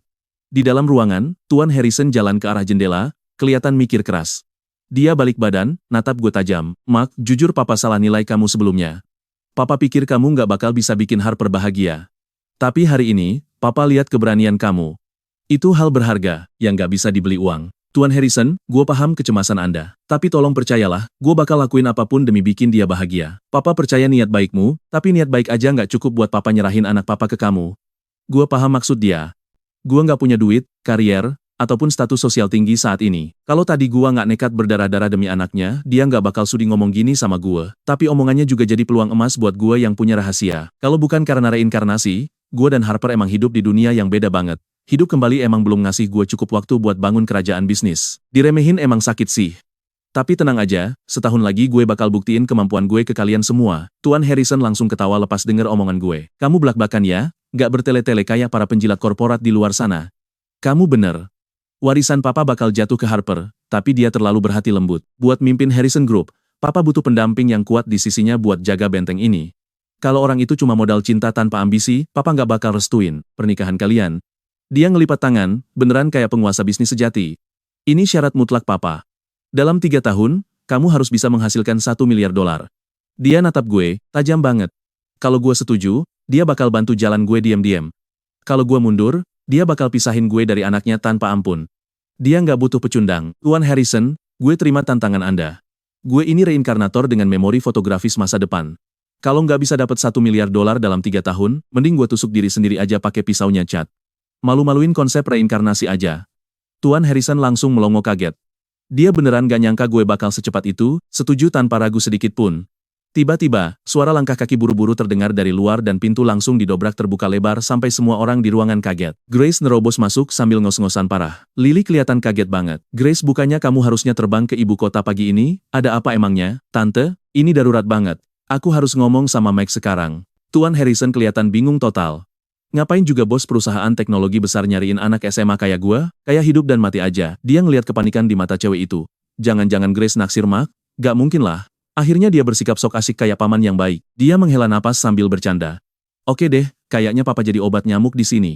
Di dalam ruangan, Tuan Harrison jalan ke arah jendela, kelihatan mikir keras. Dia balik badan, natap gue tajam. Mak, jujur papa salah nilai kamu sebelumnya. Papa pikir kamu gak bakal bisa bikin Harper bahagia. Tapi hari ini, papa lihat keberanian kamu. Itu hal berharga, yang gak bisa dibeli uang. Tuan Harrison, gue paham kecemasan Anda. Tapi tolong percayalah, gue bakal lakuin apapun demi bikin dia bahagia. Papa percaya niat baikmu, tapi niat baik aja nggak cukup buat papa nyerahin anak papa ke kamu. Gue paham maksud dia. Gue nggak punya duit, karier, ataupun status sosial tinggi saat ini. Kalau tadi gue nggak nekat berdarah-darah demi anaknya, dia nggak bakal sudi ngomong gini sama gue. Tapi omongannya juga jadi peluang emas buat gue yang punya rahasia. Kalau bukan karena reinkarnasi, gue dan Harper emang hidup di dunia yang beda banget. Hidup kembali emang belum ngasih gue cukup waktu buat bangun kerajaan bisnis. Diremehin emang sakit sih. Tapi tenang aja, setahun lagi gue bakal buktiin kemampuan gue ke kalian semua. Tuan Harrison langsung ketawa lepas denger omongan gue. Kamu belak-belakan ya, gak bertele-tele kayak para penjilat korporat di luar sana. Kamu bener. Warisan papa bakal jatuh ke Harper, tapi dia terlalu berhati lembut. Buat mimpin Harrison Group, papa butuh pendamping yang kuat di sisinya buat jaga benteng ini. Kalau orang itu cuma modal cinta tanpa ambisi, papa gak bakal restuin pernikahan kalian. Dia ngelipat tangan, beneran kayak penguasa bisnis sejati. Ini syarat mutlak papa. Dalam 3 tahun, kamu harus bisa menghasilkan 1 miliar dolar. Dia natap gue, tajam banget. Kalau gue setuju, dia bakal bantu jalan gue diam-diam. Kalau gue mundur, dia bakal pisahin gue dari anaknya tanpa ampun. Dia nggak butuh pecundang. Tuan Harrison, gue terima tantangan Anda. Gue ini reinkarnator dengan memori fotografis masa depan. Kalau nggak bisa dapat 1 miliar dolar dalam 3 tahun, mending gue tusuk diri sendiri aja pakai pisaunya Chad. Malu-maluin konsep reinkarnasi aja. Tuan Harrison langsung melongo kaget. Dia beneran gak nyangka gue bakal secepat itu, setuju tanpa ragu sedikit pun. Tiba-tiba, suara langkah kaki buru-buru terdengar dari luar dan pintu langsung didobrak terbuka lebar sampai semua orang di ruangan kaget. Grace nerobos masuk sambil ngos-ngosan parah. Lily kelihatan kaget banget. Grace, bukannya kamu harusnya terbang ke ibu kota pagi ini? Ada apa emangnya? Tante, ini darurat banget. Aku harus ngomong sama Mike sekarang. Tuan Harrison kelihatan bingung total. Ngapain juga bos perusahaan teknologi besar nyariin anak SMA kayak gua? Kayak hidup dan mati aja. Dia ngeliat kepanikan di mata cewek itu. Jangan-jangan Grace naksir Mark? Gak mungkin lah. Akhirnya dia bersikap sok asik kayak paman yang baik. Dia menghela napas sambil bercanda. Oke deh, kayaknya papa jadi obat nyamuk di sini.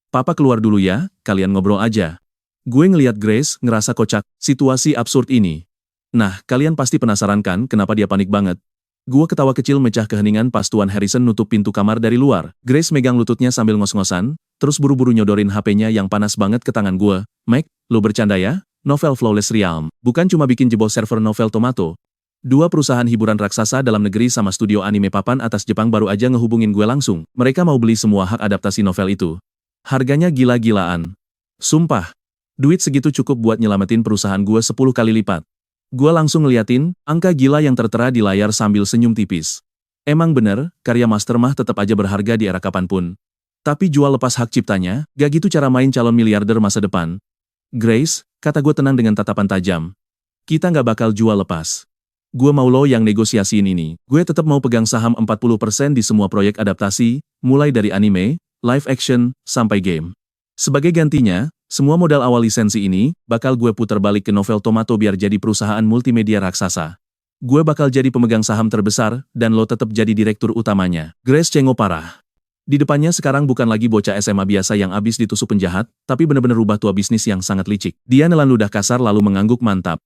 Papa keluar dulu ya, kalian ngobrol aja. Gue ngeliat Grace, ngerasa kocak, situasi absurd ini. Nah, kalian pasti penasaran kan kenapa dia panik banget? Gua ketawa kecil mecah keheningan pas Tuan Harrison nutup pintu kamar dari luar. Grace megang lututnya sambil ngos-ngosan, terus buru-buru nyodorin HP-nya yang panas banget ke tangan gua. Mike, lo bercanda ya? Novel Flawless Realm, bukan cuma bikin jebol server Novel Tomato. 2 perusahaan hiburan raksasa dalam negeri sama studio anime papan atas Jepang baru aja ngehubungin gue langsung. Mereka mau beli semua hak adaptasi novel itu. Harganya gila-gilaan. Sumpah, duit segitu cukup buat nyelamatin perusahaan gue 10 kali lipat. Gua langsung ngeliatin angka gila yang tertera di layar sambil senyum tipis. Emang bener, karya master mah tetap aja berharga di era kapanpun. Tapi jual lepas hak ciptanya, gak gitu cara main calon miliarder masa depan. Grace, kata gue tenang dengan tatapan tajam. Kita gak bakal jual lepas. Gue mau lo yang negosiasiin ini. Gue tetap mau pegang saham 40% di semua proyek adaptasi, mulai dari anime, live action, sampai game. Sebagai gantinya, semua modal awal lisensi ini, bakal gue putar balik ke Novel Tomato biar jadi perusahaan multimedia raksasa. Gue bakal jadi pemegang saham terbesar, dan lo tetap jadi direktur utamanya. Grace cengok parah. Di depannya sekarang bukan lagi bocah SMA biasa yang abis ditusuk penjahat, tapi bener-bener rubah tua bisnis yang sangat licik. Dia nelan ludah kasar lalu mengangguk mantap.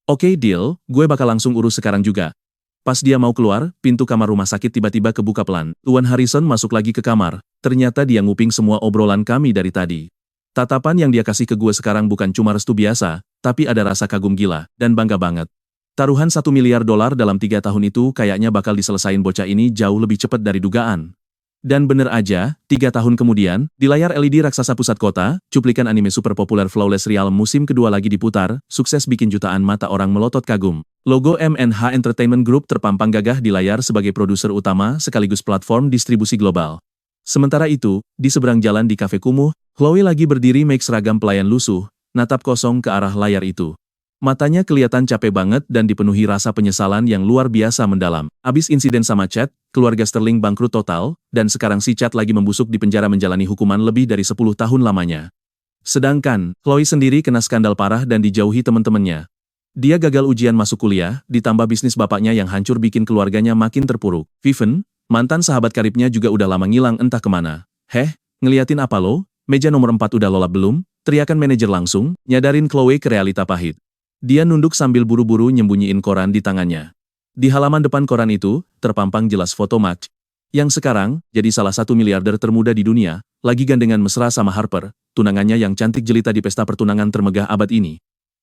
Oke deal, gue bakal langsung urus sekarang juga. Pas dia mau keluar, pintu kamar rumah sakit tiba-tiba kebuka pelan. Tuan Harrison masuk lagi ke kamar. Ternyata dia nguping semua obrolan kami dari tadi. Tatapan yang dia kasih ke gue sekarang bukan cuma restu biasa, tapi ada rasa kagum gila, dan bangga banget. Taruhan 1 miliar dolar dalam 3 tahun itu kayaknya bakal diselesain bocah ini jauh lebih cepat dari dugaan. Dan bener aja, 3 tahun kemudian, di layar LED raksasa pusat kota, cuplikan anime super populer Flawless Realm musim kedua lagi diputar, sukses bikin jutaan mata orang melotot kagum. Logo MNH Entertainment Group terpampang gagah di layar sebagai produser utama sekaligus platform distribusi global. Sementara itu, di seberang jalan di kafe kumuh, Chloe lagi berdiri make seragam pelayan lusuh, natap kosong ke arah layar itu. Matanya kelihatan capek banget dan dipenuhi rasa penyesalan yang luar biasa mendalam. Abis insiden sama Chad, keluarga Sterling bangkrut total, dan sekarang si Chad lagi membusuk di penjara menjalani hukuman lebih dari 10 tahun lamanya. Sedangkan, Chloe sendiri kena skandal parah dan dijauhi teman-temannya. Dia gagal ujian masuk kuliah, ditambah bisnis bapaknya yang hancur bikin keluarganya makin terpuruk. Vivian, mantan sahabat karibnya juga udah lama ngilang entah kemana. Heh, ngeliatin apa lo? Meja nomor 4 udah lolap belum? Teriakan manajer langsung, nyadarin Chloe ke realita pahit. Dia nunduk sambil buru-buru nyembunyiin koran di tangannya. Di halaman depan koran itu, terpampang jelas foto Mark, yang sekarang jadi salah satu miliarder termuda di dunia, lagi gandengan mesra sama Harper, tunangannya yang cantik jelita di pesta pertunangan termegah abad ini.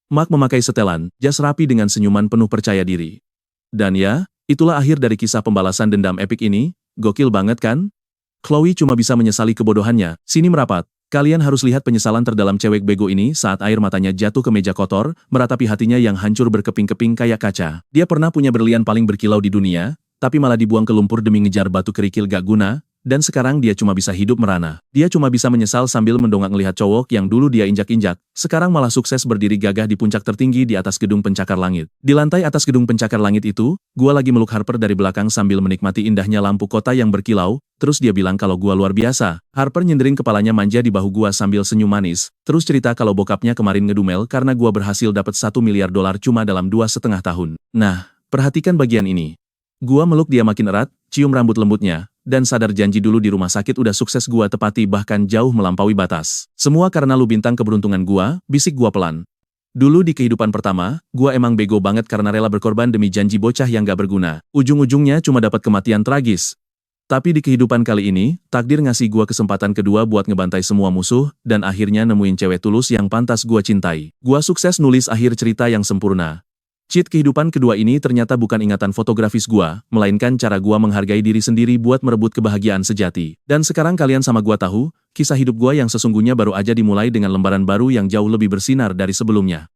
Mark memakai setelan, jas rapi dengan senyuman penuh percaya diri. Dan ya, itulah akhir dari kisah pembalasan dendam epik ini, gokil banget kan? Chloe cuma bisa menyesali kebodohannya, sini merapat. Kalian harus lihat penyesalan terdalam cewek bego ini saat air matanya jatuh ke meja kotor, meratapi hatinya yang hancur berkeping-keping kayak kaca. Dia pernah punya berlian paling berkilau di dunia, tapi malah dibuang ke lumpur demi ngejar batu kerikil gak guna, dan sekarang dia cuma bisa hidup merana. Dia cuma bisa menyesal sambil mendongak melihat cowok yang dulu dia injak-injak, sekarang malah sukses berdiri gagah di puncak tertinggi di atas gedung pencakar langit. Di lantai atas gedung pencakar langit itu, gua lagi meluk Harper dari belakang sambil menikmati indahnya lampu kota yang berkilau, terus dia bilang kalau gua luar biasa. Harper nyenderin kepalanya manja di bahu gua sambil senyum manis, terus cerita kalau bokapnya kemarin ngedumel karena gua berhasil dapat 1 miliar dolar cuma dalam 2,5 tahun. Nah, perhatikan bagian ini. Gua meluk dia makin erat, cium rambut lembutnya, dan sadar janji dulu di rumah sakit udah sukses gua tepati bahkan jauh melampaui batas. Semua karena lu bintang keberuntungan gua, bisik gua pelan. Dulu di kehidupan pertama, gua emang bego banget karena rela berkorban demi janji bocah yang gak berguna. Ujung-ujungnya cuma dapat kematian tragis. Tapi di kehidupan kali ini, takdir ngasih gua kesempatan kedua buat ngebantai semua musuh, dan akhirnya nemuin cewek tulus yang pantas gua cintai. Gua sukses nulis akhir cerita yang sempurna. Cheat kehidupan kedua ini ternyata bukan ingatan fotografis gua, melainkan cara gua menghargai diri sendiri buat merebut kebahagiaan sejati. Dan sekarang kalian sama gua tahu, kisah hidup gua yang sesungguhnya baru aja dimulai dengan lembaran baru yang jauh lebih bersinar dari sebelumnya.